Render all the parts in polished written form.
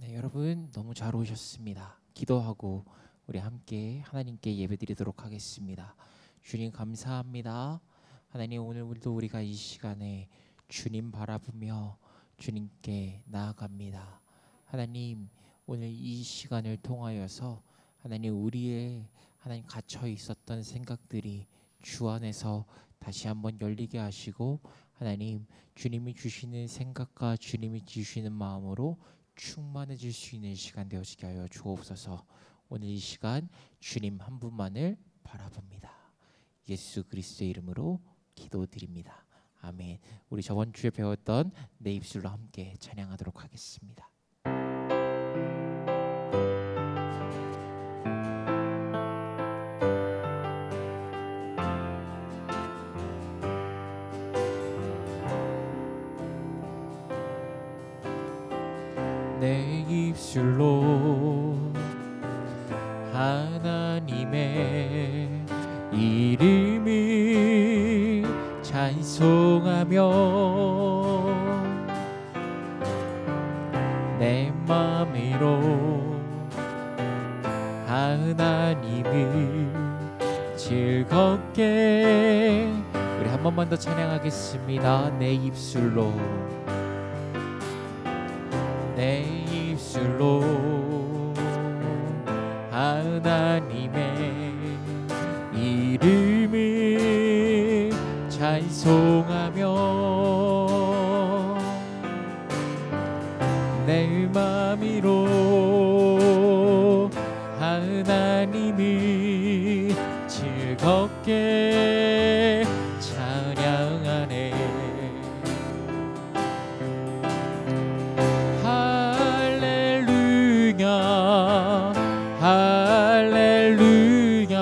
네, 여러분 너무 잘 오셨습니다. 기도하고 우리 함께 하나님께 예배드리도록 하겠습니다. 주님 감사합니다. 하나님 오늘도 우리가 이 시간에 주님 바라보며 주님께 나아갑니다. 하나님 오늘 이 시간을 통하여서 하나님 우리의 하나님 갇혀 있었던 생각들이 주 안에서 다시 한번 열리게 하시고 하나님 주님이 주시는 생각과 주님이 주시는 마음으로 충만해질 수 있는 시간 되어지게 하여 주옵소서. 오늘 이 시간 주님 한 분만을 바라봅니다. 예수 그리스도의 이름으로 기도드립니다. 아멘. 우리 저번 주에 배웠던 내 입술로 함께 찬양하도록 하겠습니다. 내 입술로 하나님의 이름을 찬송하며 내 맘으로 하나님을 즐겁게 우리 한 번만 더 찬양하겠습니다. 내 입술로 내 입술로 하나님의 이름을 찬송하며 내 맘으로 하나님을 즐겁게 찬양하네. 할렐루야 할렐루야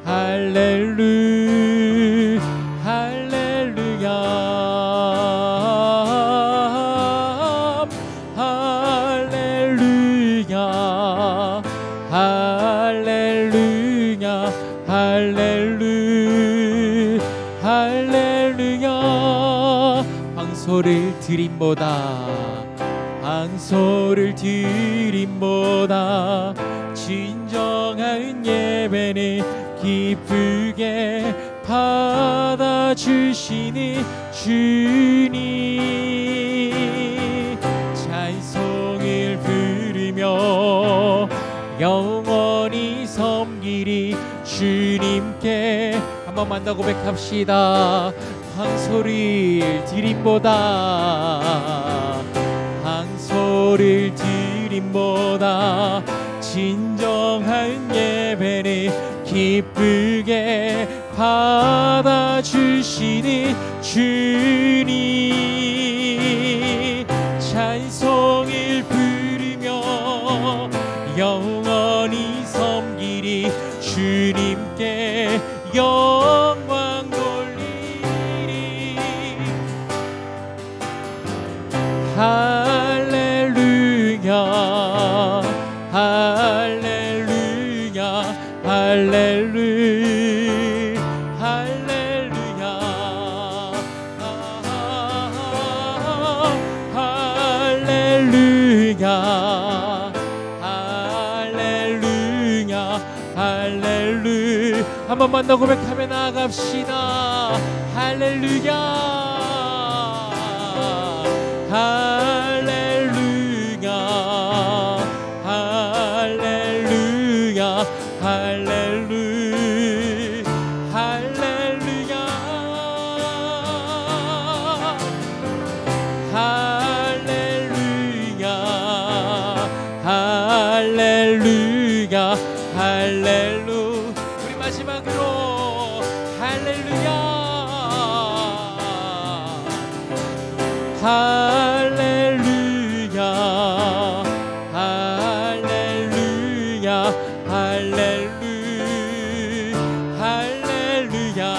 할렐루야 할렐루야 할렐루야 할렐루야 할렐루야 황소를 드림보다 진정한 예배는 기쁘게 받아주시니 주님 찬송을 부르며 영원히 섬기리 주님께 한 번만 더 고백합시다. 황소를 드림보다 진정한 예배를 기쁘게 받아주시니 주님 찬송을 부르며 영원히 섬기리 주님께 영광 돌리리. 할렐루야 할렐루야 할렐루야 할렐루야 할렐루야 할렐루야 할렐루야 한 번만 더 고백하며 나아갑시다. 할렐루야 할렐루야 할렐루야 할렐루야 할렐루야 할렐루야 할렐루야 우리 마지막으로 할렐루야 할렐루야 할렐루야 할렐루야 할렐루야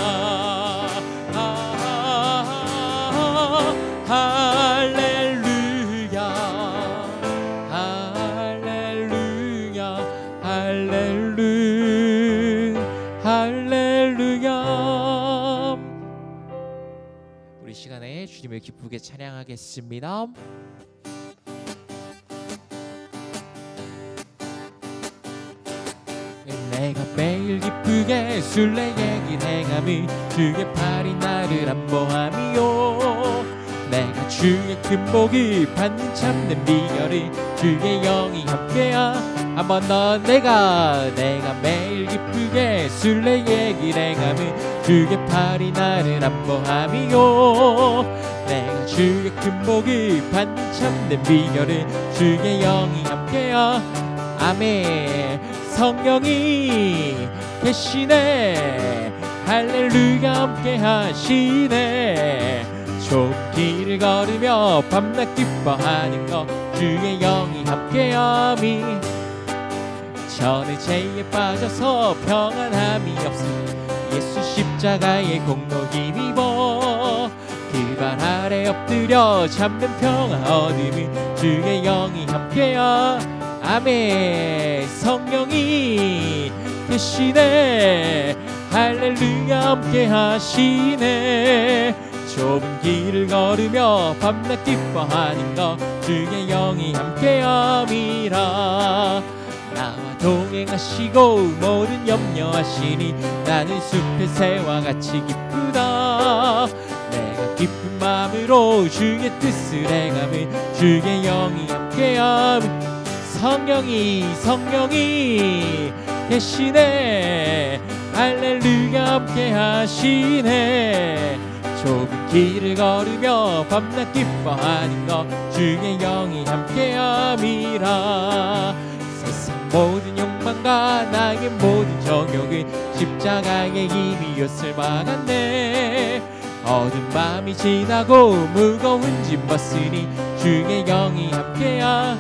할렐루야 할렐루야 할렐루야 할렐루야. 우리 시간에 주님을 기쁘게 찬양하겠습니다. 매일 기쁘게 술래얘기를 행함이 주의 팔이 나를 안보함이요 내가 주의 큰 복을 받는 참된 비결이 주의 영이 함께야 한 번 더 내가 매일 기쁘게 술래얘기를 행함이 주의 팔이 나를 안보함이요 내가 주의 큰 복을 받는 참된 비결은 주의 영이 함께야 아멘 성령이 계시네 할렐루야 함께 하시네 좁은 길을 걸으며 밤낮 기뻐하는 것 주의 영이 함께함이 전에 죄에 빠져서 평안함이 없음 예수 십자가의 공로 힘입어 그 발 아래 엎드려 잠든 평화 얻음이 주의 영이 함께야 아멘 성령이 계시네 할렐루야 함께 하시네 좁은 길을 걸으며 밤낮 기뻐하는 것 주의 영이 함께함이라 나와 동행하시고 모든 염려하시니 나는 숲의 새와 같이 기쁘다 내가 기쁜 마음으로 주의 뜻을 행함은 주의 영이 함께함 성령이 계시네 할렐루야 함께 하시네 좁은 길을 걸으며 밤낮 기뻐하는 것 주의 영이 함께함이라 세상 모든 욕망과 나의 모든 정욕은 십자가의 힘이 엿을 막았네 어두운 밤이 지나고 무거운 짐 벗으니 주의 영이 함께야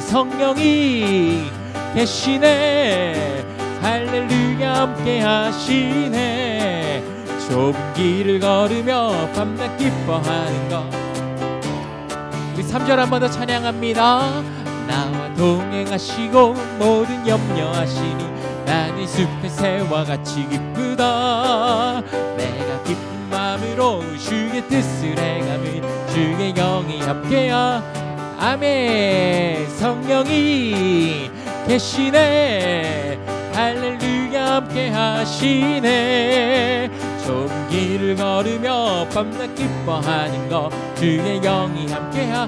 성령이 계시네 할렐루야 함께 하시네 좁은 길을 걸으며 밤낮 기뻐하는 것 우리 3절 한 번 더 찬양합니다 나와 동행하시고 모든 염려하시니 나는 숲의 새와 같이 기쁘다 내가 기쁜 마음으로 주의 뜻을 행함은 주의 영이 함께야 아멘 성령이 계시네 할렐루야 함께 하시네 좁은 길을 걸으며 밤낮 기뻐하는 것 주의 영이 함께하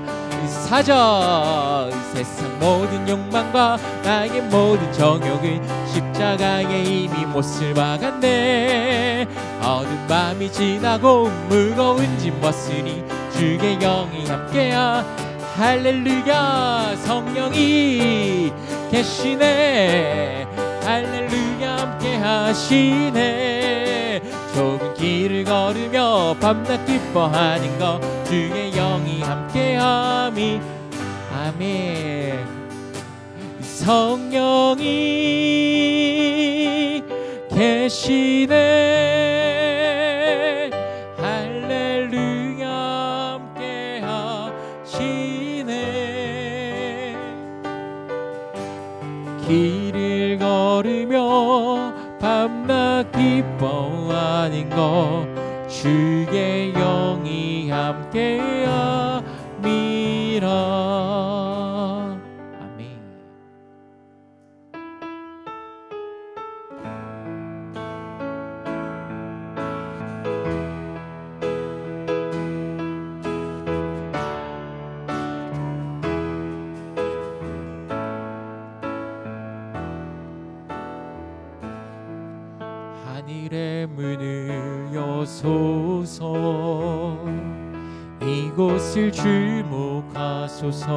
4절 세상 모든 욕망과 나의 모든 정욕은 십자가의 힘이 못을 막았네 어두운 밤이 지나고 무거운 짐 벗으니 주의 영이 함께하 할렐루야 성령이 계시네 할렐루야 함께 하시네 좁은 길을 걸으며 밤낮 기뻐하는 것 주의 영이 함께함이 아멘 성령이 계시네 할렐루야 함께 하시네 길을 걸으며 밤낮 기뻐하는 것 주의 영이 함께함이라 아멘 하늘의 문을 여소서 이곳을 주목하소서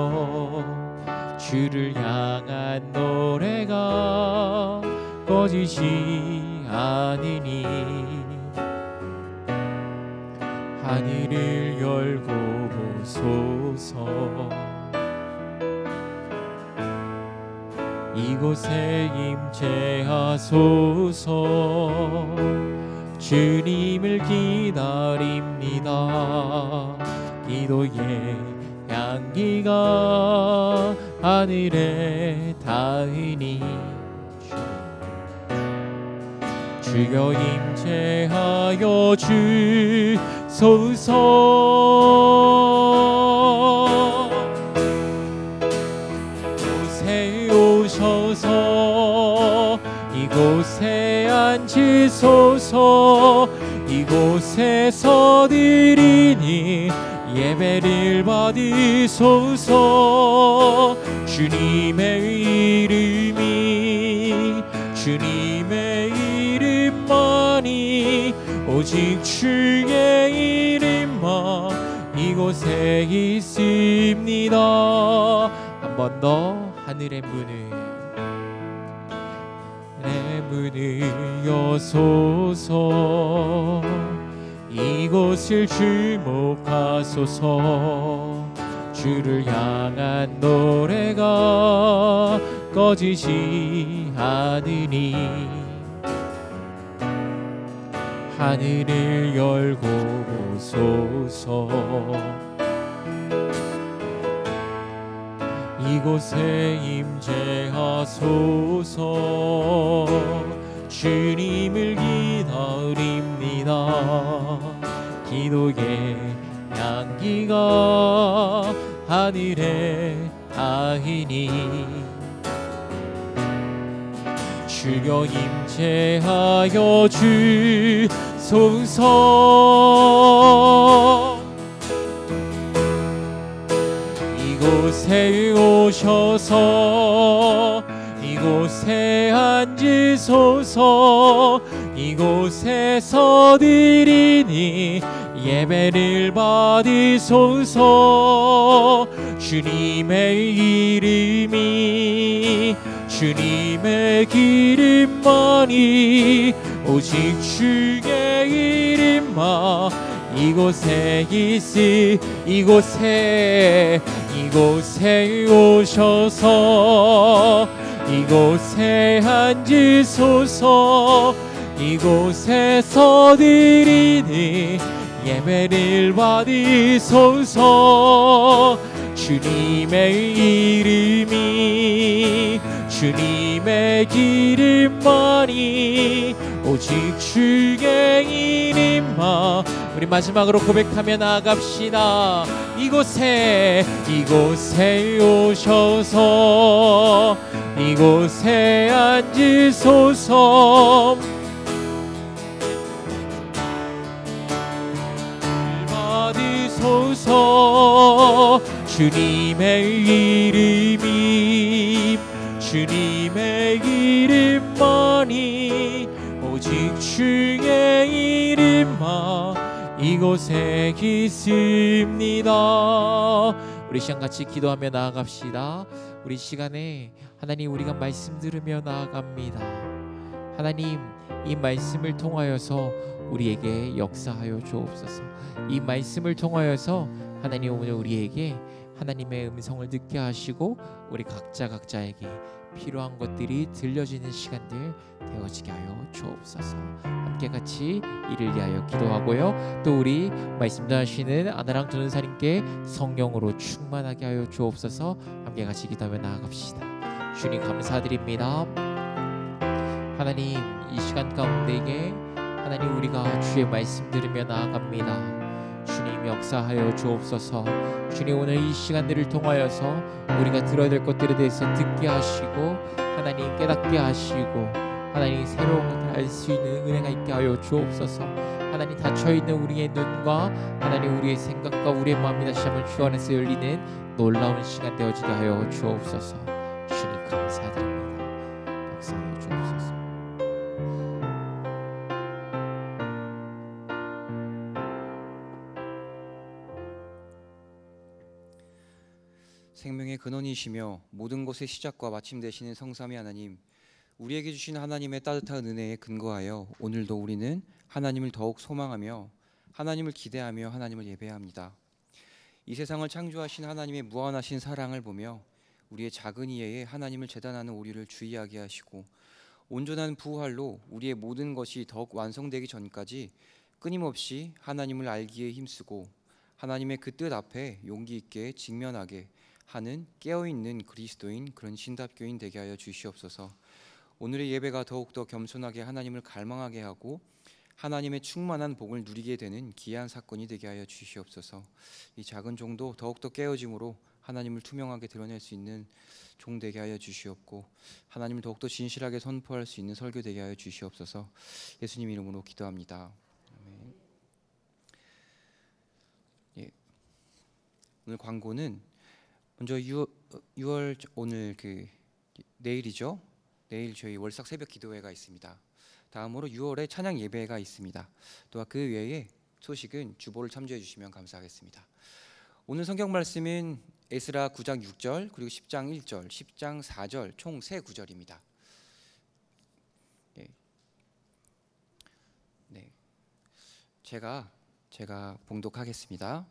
주를 향한 노래가 꺼지지 않으니 하늘을 열고 보소서 이곳에 임재하소서 주님을 기다립니다 기도의 향기가 하늘에 닿으니 주여 임재하여 주소서 오셔서 앉으소서. 이곳에서 드리니 예배를 받으소서. 주님의 이름이 주님의 이름만이 오직 주의 이름만 이곳에 있습니다. 한 번 더 하늘의 문을 여소서. 이곳을 주목하소서. 주를 향한 노래가 꺼지지 않으니 하늘을 열고 오소서. 이곳에 임재하소서. 주님을 기다립니다. 기도의 향기가 하늘에 닿으니 주여 임재하여 주소서. 이곳에 오셔서 이곳에 앉으소서. 이곳에서 드리니 예배를 받으소서. 주님의 이름이 주님의 기름만이 오직 주의 이름만 이곳에 이곳에 오셔서 이곳에 앉으소서. 이곳에서 드리니 예배를 받으소서. 주님의 이름이 주님의 기름만이 오직 주의 이름만. 우리 마지막으로 고백하며 나아갑시다. 이곳에 오셔서 이곳에 앉으소서. 받으소서. 주님의 이름이 주님의 이름만이 오직 주의 이름만 이곳에 있습니다. 우리 시간 같이 기도하며 나아갑시다. 우리 시간에 하나님 우리가 말씀 들으며 나아갑니다. 하나님 이 말씀을 통하여서 우리에게 역사하여 주옵소서. 이 말씀을 통하여서 하나님 오늘 우리에게 하나님의 음성을 듣게 하시고 우리 각자에게 필요한 것들이 들려지는 시간들 되어지게 하여 주옵소서. 함께 같이 이를 위하여 기도하고요. 또 우리 말씀 전하시는 아나랑 전도사님께 성령으로 충만하게 하여 주옵소서. 함께 같이 기도하며 나아갑시다. 주님 감사드립니다. 하나님 이 시간 가운데에 하나님 우리가 주의 말씀 들으며 나아갑니다. 주님 역사하여 주옵소서. 주님 오늘 이 시간들을 통하여서 우리가 들어야 될 것들에 대해서 듣게 하시고 하나님 깨닫게 하시고 하나님 새로운 것을 알 수 있는 은혜가 있게 하여 주옵소서. 하나님 닫혀있는 우리의 눈과 하나님 우리의 생각과 우리의 마음이 다시 한번 주 안에서 열리는 놀라운 시간 되어지게 하여 주옵소서. 주님 감사드립니다. 역사하여 주옵소서. 생명의 근원이시며 모든 것의 시작과 마침 되시는 성삼위 하나님, 우리에게 주신 하나님의 따뜻한 은혜에 근거하여 오늘도 우리는 하나님을 더욱 소망하며 하나님을 기대하며 하나님을 예배합니다. 이 세상을 창조하신 하나님의 무한하신 사랑을 보며 우리의 작은 이해에 하나님을 재단하는 우리를 주의하게 하시고 온전한 부활로 우리의 모든 것이 더욱 완성되기 전까지 끊임없이 하나님을 알기에 힘쓰고 하나님의 그 뜻 앞에 용기 있게 직면하게 하는 깨어있는 그리스도인 그런 신답교인 되게 하여 주시옵소서. 오늘의 예배가 더욱더 겸손하게 하나님을 갈망하게 하고 하나님의 충만한 복을 누리게 되는 귀한 사건이 되게 하여 주시옵소서. 이 작은 종도 더욱더 깨어짐으로 하나님을 투명하게 드러낼 수 있는 종 되게 하여 주시옵고, 하나님을 더욱더 진실하게 선포할 수 있는 설교 되게 하여 주시옵소서. 예수님 이름으로 기도합니다. 아멘. 예. 오늘 광고는 먼저 6월 오늘 내일이죠. 내일 저희 월삭 새벽 기도회가 있습니다. 다음으로 6월에 찬양 예배가 있습니다. 또한 그 외에 소식은 주보를 참조해 주시면 감사하겠습니다. 오늘 성경 말씀은 에스라 9장 6절 그리고 10장 1절, 10장 4절 총 세 구절입니다. 네, 제가 봉독하겠습니다.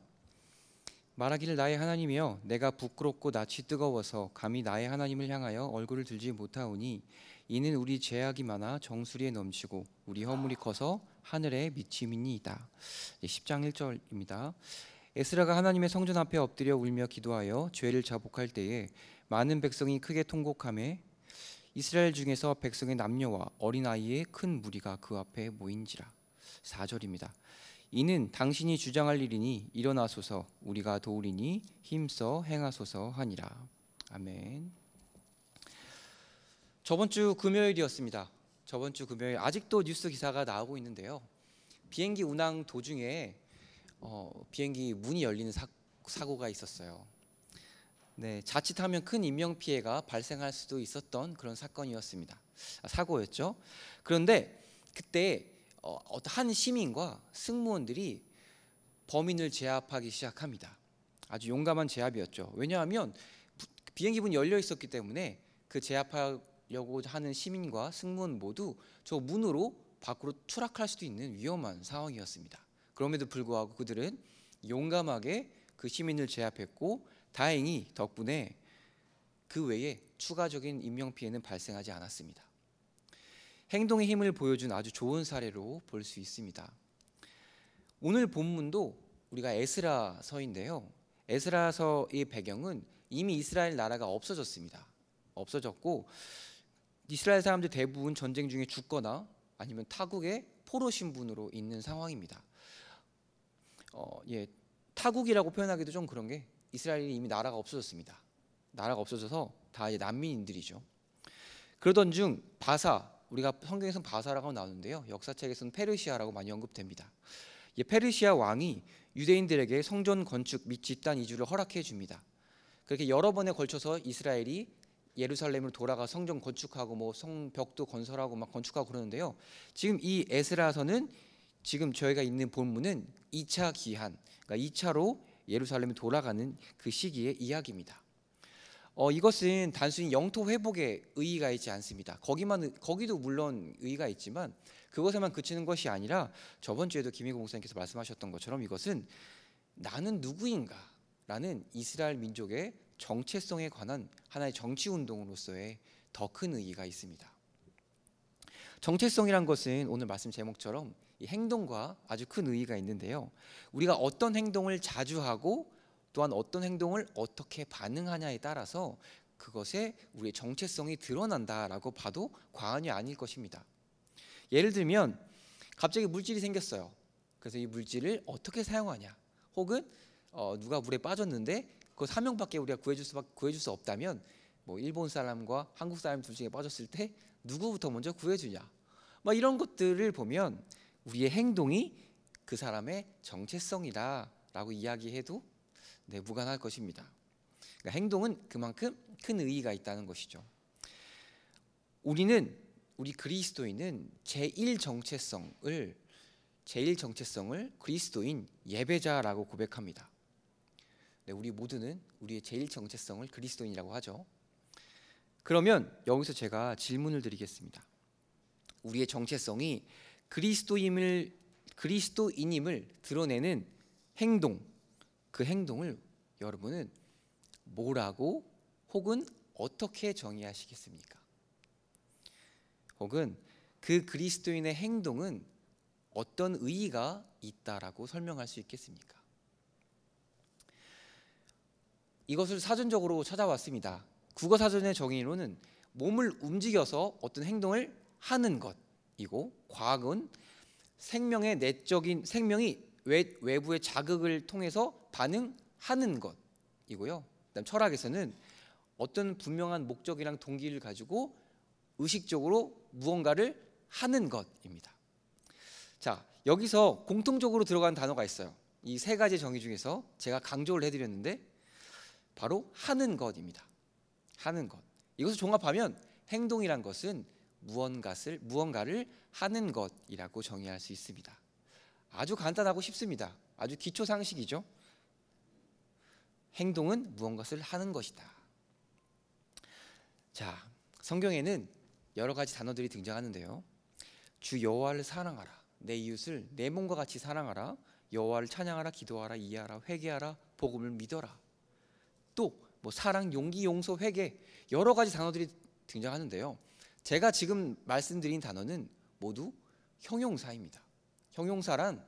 말하기를 나의 하나님이여, 내가 부끄럽고 낯이 뜨거워서 감히 나의 하나님을 향하여 얼굴을 들지 못하오니 이는 우리 죄악이 많아 정수리에 넘치고 우리 허물이 커서 하늘에 미침이니이다. 10장 1절입니다. 에스라가 하나님의 성전 앞에 엎드려 울며 기도하여 죄를 자복할 때에 많은 백성이 크게 통곡하매 이스라엘 중에서 백성의 남녀와 어린아이의 큰 무리가 그 앞에 모인지라. 4절입니다. 이는 당신이 주장할 일이니 일어나소서, 우리가 도우리니 힘써 행하소서 하니라. 아멘. 저번 주 금요일이었습니다. 저번 주 금요일 아직도 뉴스 기사가 나오고 있는데요. 비행기 운항 도중에 비행기 문이 열리는 사고가 있었어요. 네, 자칫하면 큰 인명 피해가 발생할 수도 있었던 그런 사건이었습니다. 사고였죠. 그런데 그때 한 시민과 승무원들이 범인을 제압하기 시작합니다. 아주 용감한 제압이었죠. 왜냐하면 비행기 문이 열려 있었기 때문에 그 제압하려고 하는 시민과 승무원 모두 저 문으로 밖으로 추락할 수도 있는 위험한 상황이었습니다. 그럼에도 불구하고 그들은 용감하게 그 시민을 제압했고, 다행히 덕분에 그 외에 추가적인 인명피해는 발생하지 않았습니다. 행동의 힘을 보여준 아주 좋은 사례로 볼 수 있습니다. 오늘 본문도 우리가 에스라서인데요. 에스라서의 배경은 이미 이스라엘 나라가 없어졌습니다. 없어졌고 이스라엘 사람들 대부분 전쟁 중에 죽거나 아니면 타국의 포로 신분으로 있는 상황입니다. 타국이라고 표현하기도 좀 그런 게 이스라엘이 이미 나라가 없어졌습니다. 나라가 없어져서 다 이제 난민인들이죠. 그러던 중 바사, 우리가 성경에서는 바사라고 나오는데요. 역사책에서는 페르시아라고 많이 언급됩니다. 페르시아 왕이 유대인들에게 성전 건축 및 집단 이주를 허락해 줍니다. 그렇게 여러 번에 걸쳐서 이스라엘이 예루살렘으로 돌아가 성전 건축하고 뭐 성벽도 건설하고 막 건축하고 그러는데요. 지금 이 에스라서는 지금 저희가 있는 본문은 2차 기한, 그러니까 2차로 예루살렘에 돌아가는 그 시기의 이야기입니다. 이것은 단순히 영토 회복에 의의가 있지 않습니다. 거기도 물론 의의가 있지만 그것에만 그치는 것이 아니라 저번 주에도 김희고 목사님께서 말씀하셨던 것처럼 이것은 나는 누구인가 라는 이스라엘 민족의 정체성에 관한 하나의 정치 운동으로서의 더 큰 의의가 있습니다. 정체성이란 것은 오늘 말씀 제목처럼 이 행동과 아주 큰 의의가 있는데요. 우리가 어떤 행동을 자주 하고 또한 어떤 행동을 어떻게 반응하냐에 따라서 그것에 우리의 정체성이 드러난다라고 봐도 과언이 아닐 것입니다. 예를 들면 갑자기 물질이 생겼어요. 그래서 이 물질을 어떻게 사용하냐, 혹은 누가 물에 빠졌는데 그 사명밖에 우리가 구해줄 수 없다면 뭐 일본 사람과 한국 사람 둘 중에 빠졌을 때 누구부터 먼저 구해주냐, 막 이런 것들을 보면 우리의 행동이 그 사람의 정체성이다라고 이야기해도 무관할 것입니다. 그러니까 행동은 그만큼 큰 의의가 있다는 것이죠. 우리 그리스도인은 제1 정체성을 그리스도인 예배자라고 고백합니다. 우리 모두는 우리의 제1 정체성을 그리스도인이라고 하죠. 그러면 여기서 제가 질문을 드리겠습니다. 우리의 정체성이 그리스도인임을 드러내는 행동, 그 행동을 여러분은 뭐라고 혹은 어떻게 정의하시겠습니까? 혹은 그 그리스도인의 행동은 어떤 의의가 있다라고 설명할 수 있겠습니까? 이것을 사전적으로 찾아왔습니다. 국어사전의 정의로는 몸을 움직여서 어떤 행동을 하는 것이고, 과학은 생명의 내적인 생명이 외부의 자극을 통해서 반응하는 것이고요. 그다음 철학에서는 어떤 분명한 목적이랑 동기를 가지고 의식적으로 무언가를 하는 것입니다. 자, 여기서 공통적으로 들어간 단어가 있어요. 이 세 가지 정의 중에서 제가 강조를 해드렸는데 바로 하는 것입니다. 하는 것. 이것을 종합하면 행동이란 것은 무언가를 하는 것이라고 정의할 수 있습니다. 아주 간단하고 쉽습니다. 아주 기초 상식이죠. 행동은 무언가를 하는 것이다. 자, 성경에는 여러 가지 단어들이 등장하는데요. 주 여호와를 사랑하라. 내 이웃을 내 몸과 같이 사랑하라. 여호와를 찬양하라. 기도하라. 이해하라. 회개하라. 복음을 믿어라. 또 뭐 사랑, 용기, 용서, 회개 여러 가지 단어들이 등장하는데요. 제가 지금 말씀드린 단어는 모두 형용사입니다. 형용사란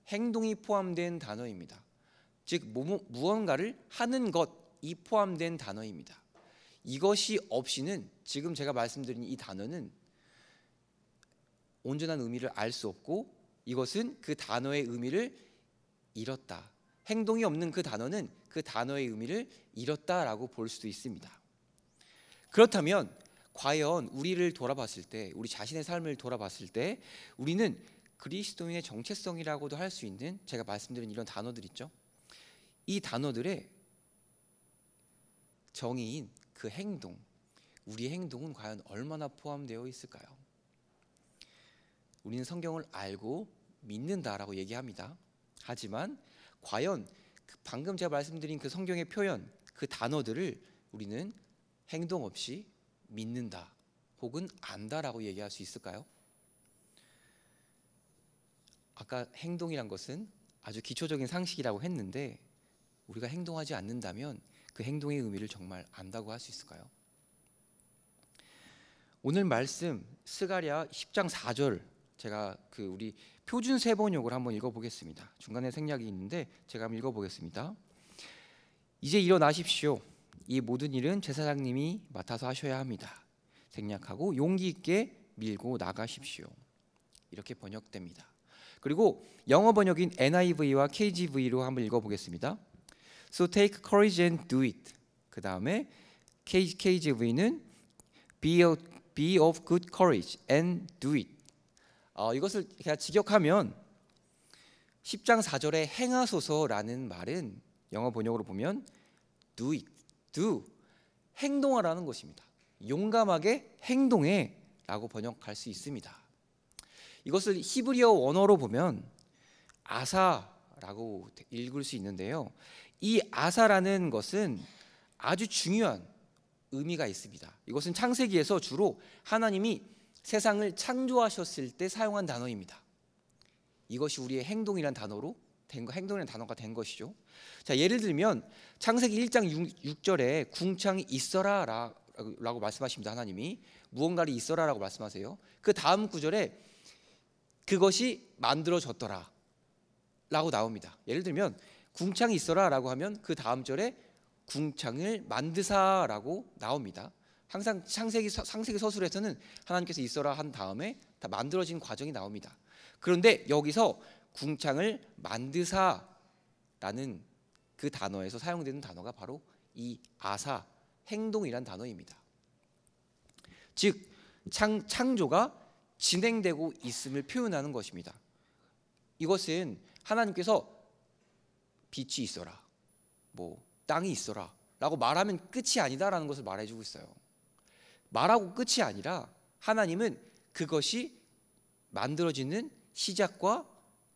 행동이 포함된 단어입니다. 즉 무언가를 하는 것이 포함된 단어입니다. 이것이 없이는 지금 제가 말씀드린 이 단어는 온전한 의미를 알 수 없고 이것은 그 단어의 의미를 잃었다. 행동이 없는 그 단어는 그 단어의 의미를 잃었다라고 볼 수도 있습니다. 그렇다면 과연 우리를 돌아봤을 때, 우리 자신의 삶을 돌아봤을 때 우리는 그리스도인의 정체성이라고도 할 수 있는 제가 말씀드린 이런 단어들 있죠. 이 단어들의 정의인 그 행동, 우리의 행동은 과연 얼마나 포함되어 있을까요? 우리는 성경을 알고 믿는다라고 얘기합니다. 하지만 과연 방금 제가 말씀드린 그 성경의 표현, 그 단어들을 우리는 행동 없이 믿는다 혹은 안다라고 얘기할 수 있을까요? 아까 행동이란 것은 아주 기초적인 상식이라고 했는데 우리가 행동하지 않는다면 그 행동의 의미를 정말 안다고 할 수 있을까요? 오늘 말씀 스가랴 10장 4절 제가 우리 표준 세번역을 한번 읽어보겠습니다. 중간에 생략이 있는데 제가 한번 읽어보겠습니다. 이제 일어나십시오. 이 모든 일은 제사장님이 맡아서 하셔야 합니다. 생략하고 용기 있게 밀고 나가십시오. 이렇게 번역됩니다. 그리고 영어 번역인 NIV와 KJV로 한번 읽어보겠습니다. So take courage and do it. 그 다음에 KJV는 be of good courage and do it. 이것을 그냥 직역하면 10장 4절에 행하소서라는 말은 영어 번역으로 보면 do it, do, 행동하라는 것입니다. 용감하게 행동해 라고 번역할 수 있습니다. 이것을 히브리어 원어로 보면 아사라고 읽을 수 있는데요. 이 아사라는 것은 아주 중요한 의미가 있습니다. 이것은 창세기에서 주로 하나님이 세상을 창조하셨을 때 사용한 단어입니다. 이것이 우리의 행동이란 단어로 행동이라는 단어가 된 것이죠. 자, 예를 들면 창세기 1장 6절에 궁창이 있어라 라고 말씀하십니다. 하나님이 무언가를 있어라 라고 말씀하세요. 그 다음 구절에 그것이 만들어졌더라 라고 나옵니다. 예를 들면 궁창이 있어라 라고 하면 그 다음 절에 궁창을 만드사 라고 나옵니다. 항상 창세기 서술에서는 하나님께서 있어라 한 다음에 다 만들어진 과정이 나옵니다. 그런데 여기서 궁창을 만드사라는 그 단어에서 사용되는 단어가 바로 이 아사, 행동이란 단어입니다. 즉 창조가 진행되고 있음을 표현하는 것입니다. 이것은 하나님께서 빛이 있어라, 뭐 땅이 있어라 라고 말하면 끝이 아니다라는 것을 말해주고 있어요. 말하고 끝이 아니라 하나님은 그것이 만들어지는 시작과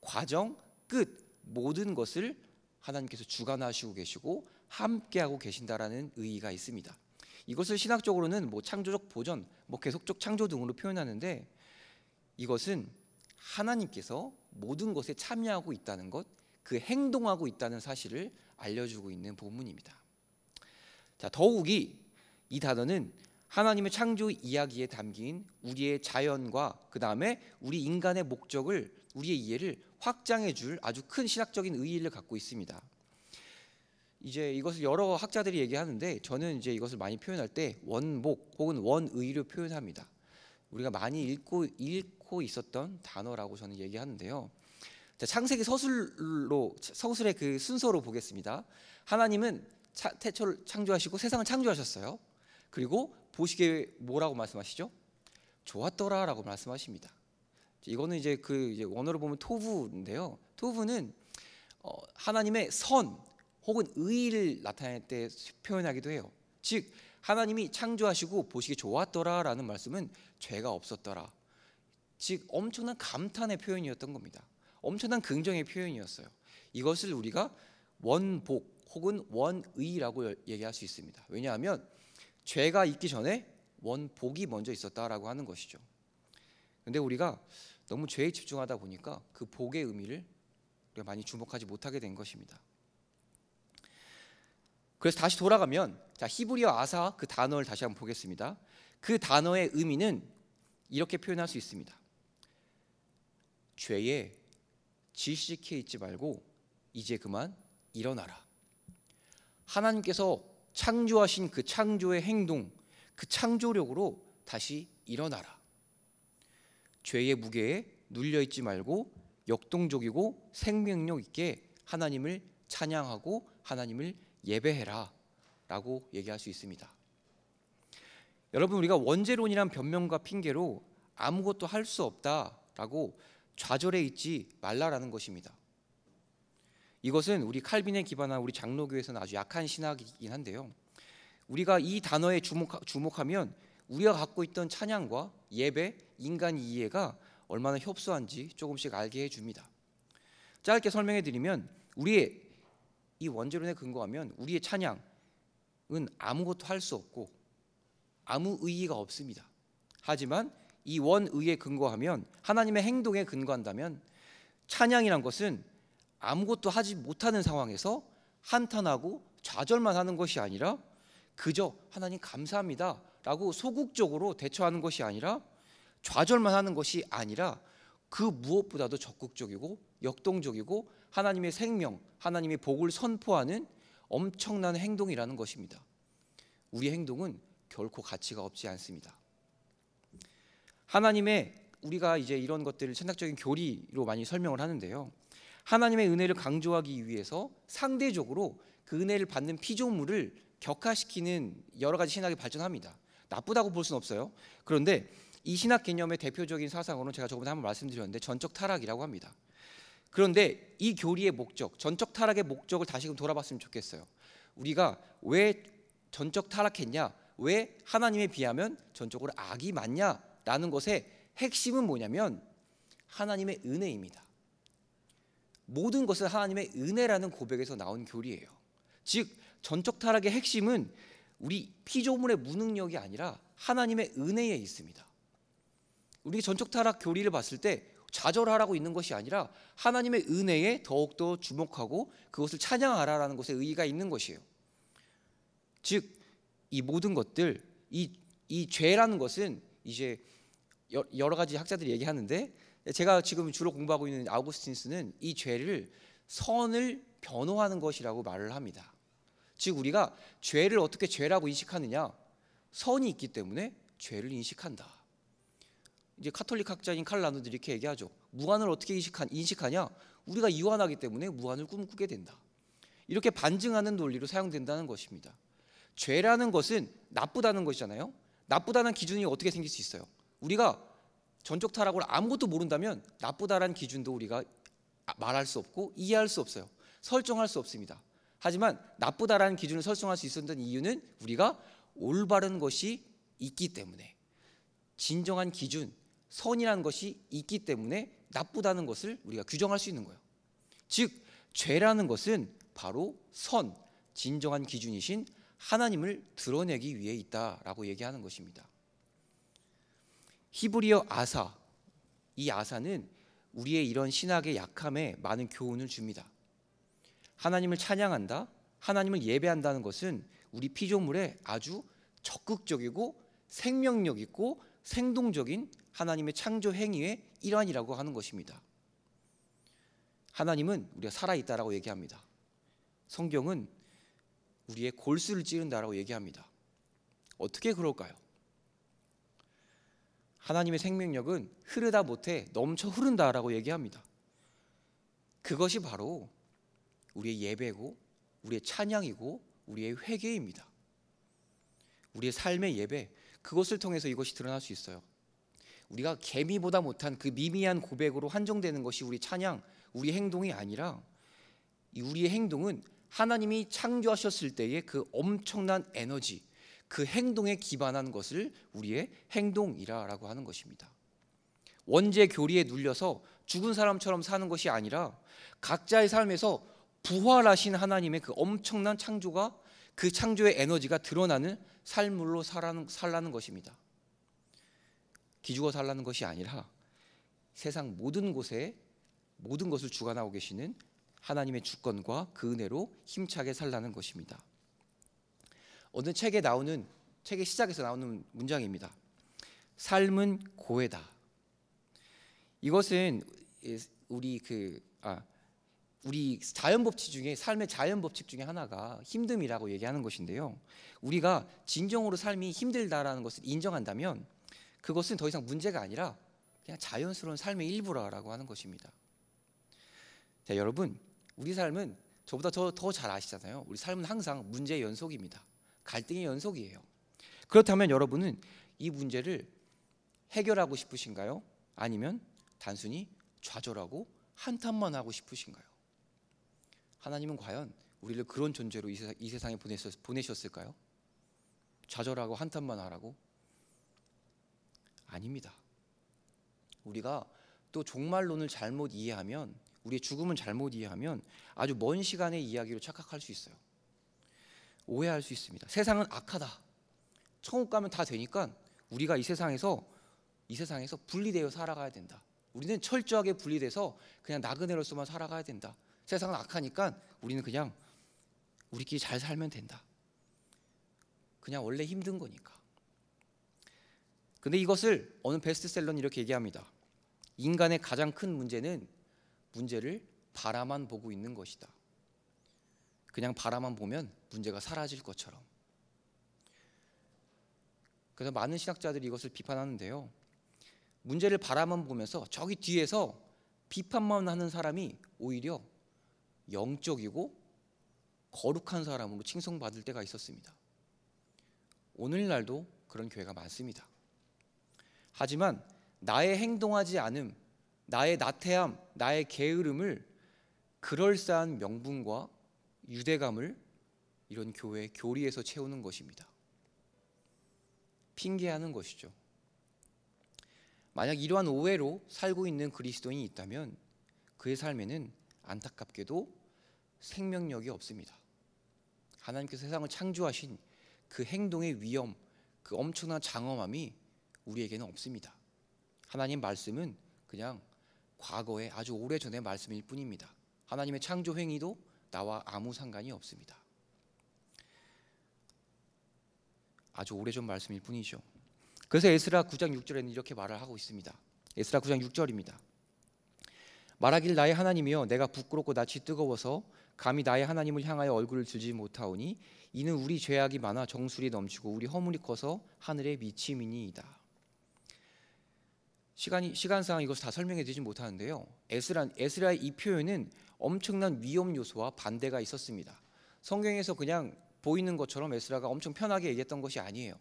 과정, 끝 모든 것을 하나님께서 주관하시고 계시고 함께하고 계신다라는 의의가 있습니다. 이것을 신학적으로는 뭐 창조적 보전, 뭐 계속적 창조 등으로 표현하는데 이것은 하나님께서 모든 것에 참여하고 있다는 것, 그 행동하고 있다는 사실을 알려주고 있는 본문입니다. 자, 더욱이 이 단어는 하나님의 창조 이야기에 담긴 우리의 자연과 그 다음에 우리 인간의 목적을, 우리의 이해를 확장해 줄 아주 큰 신학적인 의의를 갖고 있습니다. 이제 이것을 여러 학자들이 얘기하는데 저는 이제 이것을 많이 표현할 때 원목 혹은 원의로 표현합니다. 우리가 많이 읽고 해놓고 있었던 단어라고 저는 얘기하는데요. 자, 창세기 서술의 그 순서로 보겠습니다. 하나님은 태초를 창조하시고 세상을 창조하셨어요. 그리고 보시기에 뭐라고 말씀하시죠? 좋았더라라고 말씀하십니다. 이거는 이제 원어로 보면 토부인데요. 토부는 하나님의 선 혹은 의를 나타낼 때 표현하기도 해요. 즉 하나님이 창조하시고 보시기 좋았더라라는 말씀은 죄가 없었더라. 즉 엄청난 감탄의 표현이었던 겁니다. 엄청난 긍정의 표현이었어요. 이것을 우리가 원복 혹은 원의라고 얘기할 수 있습니다. 왜냐하면 죄가 있기 전에 원복이 먼저 있었다라고 하는 것이죠. 그런데 우리가 너무 죄에 집중하다 보니까 그 복의 의미를 우리가 많이 주목하지 못하게 된 것입니다. 그래서 다시 돌아가면 히브리어 아사 그 단어를 다시 한번 보겠습니다. 그 단어의 의미는 이렇게 표현할 수 있습니다. 죄에 질식해 있지 말고 이제 그만 일어나라. 하나님께서 창조하신 그 창조의 행동, 그 창조력으로 다시 일어나라. 죄의 무게에 눌려 있지 말고 역동적이고 생명력 있게 하나님을 찬양하고 하나님을 예배해라 라고 얘기할 수 있습니다. 여러분, 우리가 원죄론이란 변명과 핑계로 아무것도 할 수 없다라고 좌절해 있지 말라라는 것입니다. 이것은 우리 칼빈에 기반한 우리 장로교에서는 아주 약한 신학이긴 한데요. 우리가 이 단어에 주목하면 우리가 갖고 있던 찬양과 예배, 인간 이해가 얼마나 협소한지 조금씩 알게 해줍니다. 짧게 설명해 드리면 우리의 이 원죄론에 근거하면 우리의 찬양은 아무것도 할 수 없고 아무 의의가 없습니다. 하지만 이 원의에 근거하면 하나님의 행동에 근거한다면 찬양이란 것은 아무것도 하지 못하는 상황에서 한탄하고 좌절만 하는 것이 아니라 그저 하나님 감사합니다 라고 소극적으로 대처하는 것이 아니라 좌절만 하는 것이 아니라 그 무엇보다도 적극적이고 역동적이고 하나님의 생명, 하나님의 복을 선포하는 엄청난 행동이라는 것입니다. 우리의 행동은 결코 가치가 없지 않습니다. 우리가 이제 이런 것들을 신학적인 교리로 많이 설명을 하는데요. 하나님의 은혜를 강조하기 위해서 상대적으로 그 은혜를 받는 피조물을 격화시키는 여러 가지 신학이 발전합니다. 나쁘다고 볼 수는 없어요. 그런데 이 신학 개념의 대표적인 사상으로는 제가 저번에 한번 말씀드렸는데 전적 타락이라고 합니다. 그런데 이 교리의 목적, 전적 타락의 목적을 다시금 돌아봤으면 좋겠어요. 우리가 왜 전적 타락했냐, 왜 하나님에 비하면 전적으로 악이 많냐라는 것의 핵심은 뭐냐면 하나님의 은혜입니다. 모든 것은 하나님의 은혜라는 고백에서 나온 교리예요. 즉 전적 타락의 핵심은 우리 피조물의 무능력이 아니라 하나님의 은혜에 있습니다. 우리 전적 타락 교리를 봤을 때 좌절하라고 있는 것이 아니라 하나님의 은혜에 더욱더 주목하고 그것을 찬양하라라는 것에 의의가 있는 것이에요. 즉 이 모든 것들, 이 죄라는 것은 이제 여러 가지 학자들이 얘기하는데 제가 지금 주로 공부하고 있는 아우구스티누스는 이 죄를 선을 변호하는 것이라고 말을 합니다. 즉 우리가 죄를 어떻게 죄라고 인식하느냐, 선이 있기 때문에 죄를 인식한다. 이제 카톨릭 학자인 칼 라누도 이렇게 얘기하죠. 무한을 어떻게 인식하냐? 우리가 이완하기 때문에 무한을 꿈꾸게 된다. 이렇게 반증하는 논리로 사용된다는 것입니다. 죄라는 것은 나쁘다는 것이잖아요. 나쁘다는 기준이 어떻게 생길 수 있어요? 우리가 전적 타락을 아무것도 모른다면 나쁘다라는 기준도 우리가 말할 수 없고 이해할 수 없어요. 설정할 수 없습니다. 하지만 나쁘다라는 기준을 설정할 수 있었던 이유는 우리가 올바른 것이 있기 때문에, 진정한 기준, 선이라는 것이 있기 때문에 나쁘다는 것을 우리가 규정할 수 있는 거예요. 즉 죄라는 것은 바로 선, 진정한 기준이신 하나님을 드러내기 위해 있다라고 얘기하는 것입니다. 히브리어 아사, 이 아사는 우리의 이런 신학의 약함에 많은 교훈을 줍니다. 하나님을 찬양한다, 하나님을 예배한다는 것은 우리 피조물의 아주 적극적이고 생명력 있고 생동적인 하나님의 창조 행위의 일환이라고 하는 것입니다. 하나님은 우리가 살아있다라고 얘기합니다. 성경은 우리의 골수를 찌른다라고 얘기합니다. 어떻게 그럴까요? 하나님의 생명력은 흐르다 못해 넘쳐 흐른다라고 얘기합니다. 그것이 바로 우리의 예배고 우리의 찬양이고 우리의 회개입니다. 우리의 삶의 예배, 그것을 통해서 이것이 드러날 수 있어요. 우리가 개미보다 못한 그 미미한 고백으로 한정되는 것이 우리 찬양, 우리 행동이 아니라 우리의 행동은 하나님이 창조하셨을 때의 그 엄청난 에너지, 그 행동에 기반한 것을 우리의 행동이라고 하는 것입니다. 원죄 교리에 눌려서 죽은 사람처럼 사는 것이 아니라 각자의 삶에서 부활하신 하나님의 그 엄청난 창조가, 그 창조의 에너지가 드러나는 삶으로 살라는 것입니다. 기죽어 살라는 것이 아니라 세상 모든 곳에 모든 것을 주관하고 계시는 하나님의 주권과 그 은혜로 힘차게 살라는 것입니다. 어느 책의 시작에서 나오는 문장입니다. 삶은 고해다. 이것은 우리 자연 법칙 중에, 삶의 자연 법칙 중에 하나가 힘듦이라고 얘기하는 것인데요. 우리가 진정으로 삶이 힘들다라는 것을 인정한다면 그것은 더 이상 문제가 아니라 그냥 자연스러운 삶의 일부라고 하는 것입니다. 자, 여러분, 우리 삶은 저보다 더 잘 아시잖아요. 우리 삶은 항상 문제의 연속입니다. 갈등의 연속이에요. 그렇다면 여러분은 이 문제를 해결하고 싶으신가요? 아니면 단순히 좌절하고 한탄만 하고 싶으신가요? 하나님은 과연 우리를 그런 존재로 이 세상에 보내셨을까요? 좌절하고 한탄만 하라고? 아닙니다. 우리가 또 종말론을 잘못 이해하면, 우리의 죽음을 잘못 이해하면 아주 먼 시간의 이야기로 착각할 수 있어요. 오해할 수 있습니다. 세상은 악하다. 천국 가면 다 되니까 우리가 이 세상에서 분리되어 살아가야 된다. 우리는 철저하게 분리돼서 그냥 나그네로서만 살아가야 된다. 세상은 악하니까 우리는 그냥 우리끼리 잘 살면 된다. 그냥 원래 힘든 거니까. 근데 이것을 어느 베스트셀러는 이렇게 얘기합니다. 인간의 가장 큰 문제는 문제를 바라만 보고 있는 것이다. 그냥 바라만 보면 문제가 사라질 것처럼. 그래서 많은 신학자들이 이것을 비판하는데요. 문제를 바라만 보면서 저기 뒤에서 비판만 하는 사람이 오히려 영적이고 거룩한 사람으로 칭송받을 때가 있었습니다. 오늘날도 그런 교회가 많습니다. 하지만 나의 행동하지 않음, 나의 나태함, 나의 게으름을 그럴싸한 명분과 유대감을 이런 교회 교리에서 채우는 것입니다. 핑계하는 것이죠. 만약 이러한 오해로 살고 있는 그리스도인이 있다면 그의 삶에는 안타깝게도 생명력이 없습니다. 하나님께서 세상을 창조하신 그 행동의 위험, 그 엄청난 장엄함이 우리에게는 없습니다. 하나님 말씀은 그냥 과거의 아주 오래전의 말씀일 뿐입니다. 하나님의 창조 행위도 나와 아무 상관이 없습니다. 아주 오래전 말씀일 뿐이죠. 그래서 에스라 9장 6절에는 이렇게 말을 하고 있습니다. 에스라 9장 6절입니다. 말하길 나의 하나님이여 내가 부끄럽고 낯이 뜨거워서 감히 나의 하나님을 향하여 얼굴을 들지 못하오니 이는 우리 죄악이 많아 정술이 넘치고 우리 허물이 커서 하늘에 미침이니이다. 시간상 이것을 다 설명해 드리지 못하는데요. 에스라의 이 표현은 엄청난 위험 요소와 반대가 있었습니다. 성경에서 그냥 보이는 것처럼 에스라가 엄청 편하게 얘기했던 것이 아니에요.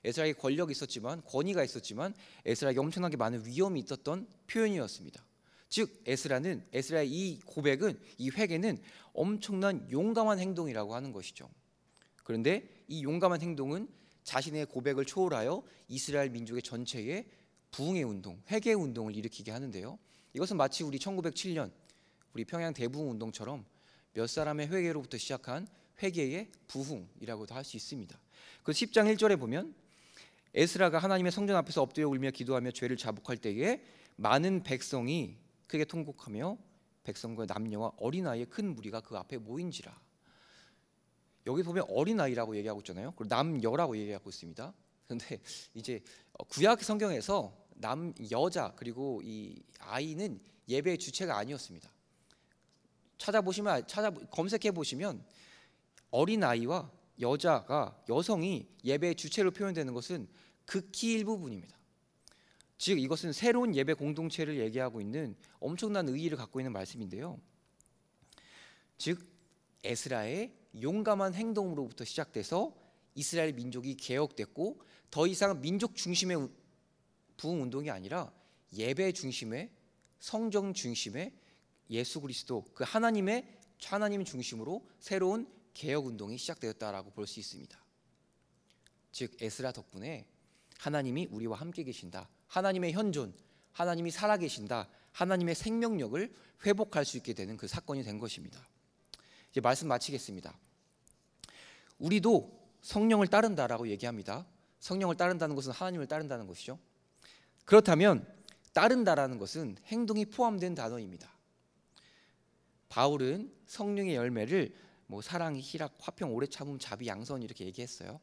에스라에게 권력이 있었지만, 권위가 있었지만 에스라에게 엄청나게 많은 위험이 있었던 표현이었습니다. 즉 에스라의 이 고백은, 이 회개는 엄청난 용감한 행동이라고 하는 것이죠. 그런데 이 용감한 행동은 자신의 고백을 초월하여 이스라엘 민족의 전체에 부흥의 운동, 회개 운동을 일으키게 하는데요. 이것은 마치 우리 1907년 우리 평양 대부흥 운동처럼 몇 사람의 회개로부터 시작한 회개의 부흥이라고도 할 수 있습니다. 그 10장 1절에 보면 에스라가 하나님의 성전 앞에서 엎드려 울며 기도하며 죄를 자복할 때에 많은 백성이 크게 통곡하며 백성과 남녀와 어린아이의 큰 무리가 그 앞에 모인지라. 여기 보면 어린아이라고 얘기하고 있잖아요. 그리고 남녀라고 얘기하고 있습니다. 그런데 이제 구약 성경에서 여자 그리고 이 아이는 예배의 주체가 아니었습니다. 검색해 보시면 어린아이와 여성이 예배의 주체로 표현되는 것은 극히 일부분입니다. 즉 이것은 새로운 예배 공동체를 얘기하고 있는 엄청난 의의를 갖고 있는 말씀인데요. 즉 에스라의 용감한 행동으로부터 시작돼서 이스라엘 민족이 개혁됐고 더 이상 민족 중심의 부흥 운동이 아니라 예배 중심의 성경 중심의 예수 그리스도 그 하나님 중심으로 새로운 개혁 운동이 시작되었다라고 볼 수 있습니다. 즉 에스라 덕분에 하나님이 우리와 함께 계신다. 하나님의 현존, 하나님이 살아계신다. 하나님의 생명력을 회복할 수 있게 되는 그 사건이 된 것입니다. 이제 말씀 마치겠습니다. 우리도 성령을 따른다라고 얘기합니다. 성령을 따른다는 것은 하나님을 따른다는 것이죠. 그렇다면 따른다라는 것은 행동이 포함된 단어입니다. 바울은 성령의 열매를 사랑, 희락, 화평, 오래 참음, 자비, 양선 이렇게 얘기했어요.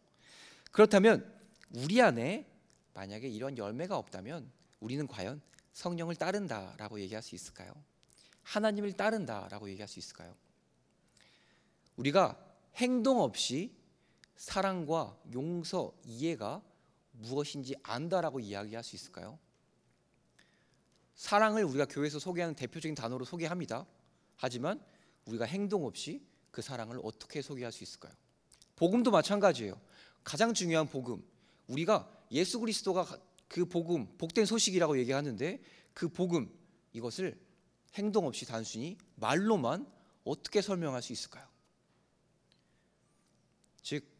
그렇다면 우리 안에 만약에 이런 열매가 없다면 우리는 과연 성령을 따른다라고 얘기할 수 있을까요? 하나님을 따른다라고 얘기할 수 있을까요? 우리가 행동 없이 사랑과 용서, 이해가 무엇인지 안다라고 이야기할 수 있을까요? 사랑을 우리가 교회에서 소개하는 대표적인 단어로 소개합니다. 하지만 우리가 행동 없이 그 사랑을 어떻게 소개할 수 있을까요? 복음도 마찬가지예요. 가장 중요한 복음, 우리가 예수 그리스도가 그 복음, 복된 소식이라고 얘기하는데 그 복음, 이것을 행동 없이 단순히 말로만 어떻게 설명할 수 있을까요? 즉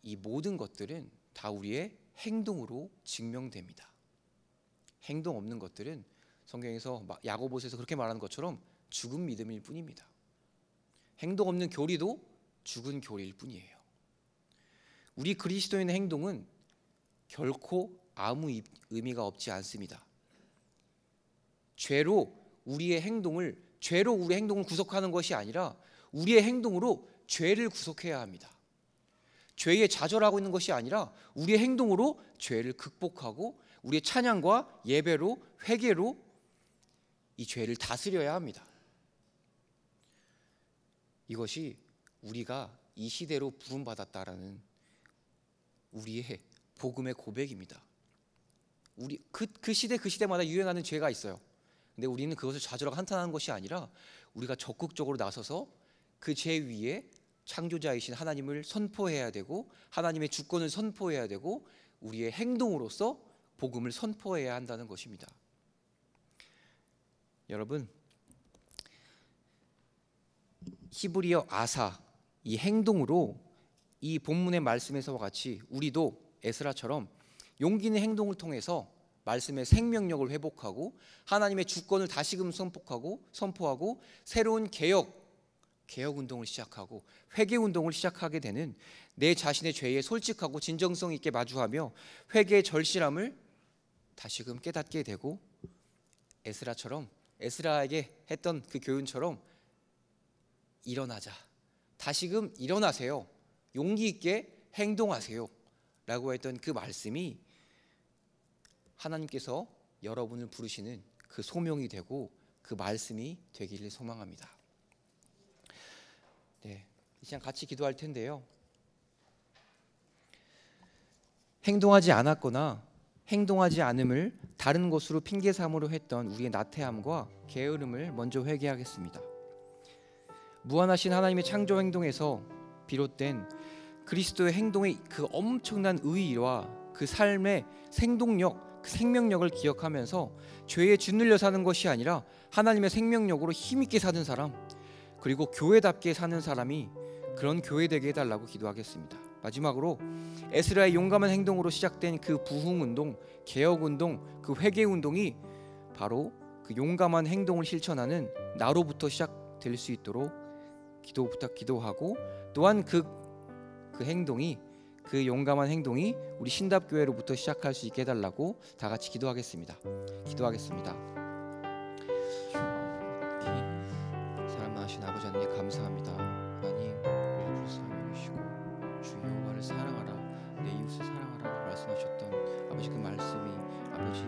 이 모든 것들은 다 우리의 행동으로 증명됩니다. 행동 없는 것들은 성경에서 야고보서에서 그렇게 말하는 것처럼 죽은 믿음일 뿐입니다. 행동 없는 교리도 죽은 교리일 뿐이에요. 우리 그리스도인의 행동은 결코 아무 의미가 없지 않습니다. 죄로 우리의 행동을 구속하는 것이 아니라 우리의 행동으로 죄를 구속해야 합니다. 죄에 좌절하고 있는 것이 아니라 우리의 행동으로 죄를 극복하고 우리의 찬양과 예배로, 회개로 이 죄를 다스려야 합니다. 이것이 우리가 이 시대로 부름받았다라는 우리의 복음의 고백입니다. 그 시대마다 유행하는 죄가 있어요. 근데 우리는 그것을 좌절하고 한탄하는 것이 아니라 우리가 적극적으로 나서서 그 죄 위에 창조자이신 하나님을 선포해야 되고 하나님의 주권을 선포해야 되고 우리의 행동으로서 복음을 선포해야 한다는 것입니다. 여러분, 히브리어 아사, 이 행동으로 이 본문의 말씀에서와 같이 우리도 에스라처럼 용기 있는 행동을 통해서 말씀의 생명력을 회복하고 하나님의 주권을 다시금 선포하고 새로운 개혁 운동을 시작하고 회개 운동을 시작하게 되는 내 자신의 죄에 솔직하고 진정성 있게 마주하며 회개의 절실함을 다시금 깨닫게 되고 에스라에게 했던 그 교훈처럼 일어나자, 다시금 일어나세요, 용기 있게 행동하세요 라고 했던 그 말씀이 하나님께서 여러분을 부르시는 그 소명이 되고 그 말씀이 되기를 소망합니다. 네, 이 시간 같이 기도할 텐데요. 행동하지 않았거나 행동하지 않음을 다른 것으로 핑계 삼으려 했던 우리의 나태함과 게으름을 먼저 회개하겠습니다. 무한하신 하나님의 창조 행동에서 비롯된 그리스도의 행동의 그 엄청난 의의와 그 삶의 생동력, 그 생명력을 기억하면서 죄에 짓눌려 사는 것이 아니라 하나님의 생명력으로 힘있게 사는 사람, 그리고 교회답게 사는 사람이 그런 교회 되게 해달라고 기도하겠습니다. 마지막으로 에스라의 용감한 행동으로 시작된 그 부흥운동, 개혁운동, 그 회개운동이 바로 그 용감한 행동을 실천하는 나로부터 시작될 수 있도록 기도하고 또한 그 행동이, 그 용감한 행동이 우리 신답교회로부터 시작할 수 있게 해달라고 다 같이 기도하겠습니다. 사랑하신 아버지 하나님 감사합니다. 하나님, 우리를 불쌍히 여기시고 주 여호와를 사랑하라, 내 이웃을 사랑하라고 말씀하셨던 아버지 그 말씀이 아버지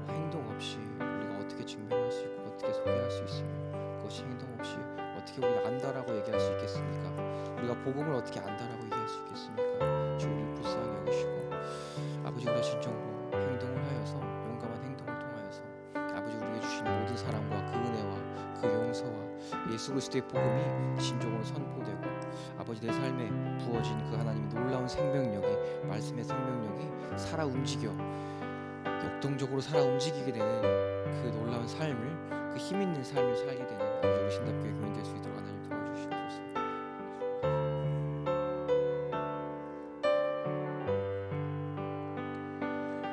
행동 없이 우리가 어떻게 증명할 수 있고 어떻게 소개할 수 있으며 그것이 행동 없이 어떻게 우리가 안다라고 얘기할 수 있겠습니까? 우리가 복음을 어떻게 안다라고 얘기할 수 있겠습니까? 주 우리를 불쌍히 여기시고 아버지 우리가 진정으로 행동을 하여서 예수 그리스도의 복음이 진정으로 선포되고 아버지 내 삶에 부어진 그 하나님의 놀라운 생명력이 말씀의 생명력이 살아 움직여 역동적으로 살아 움직이게 되는 그 놀라운 삶을 그 힘 있는 삶을 살게 되는 아버지 우리 신답교회 교인 될 수 있도록 하나님 도와주시옵소서.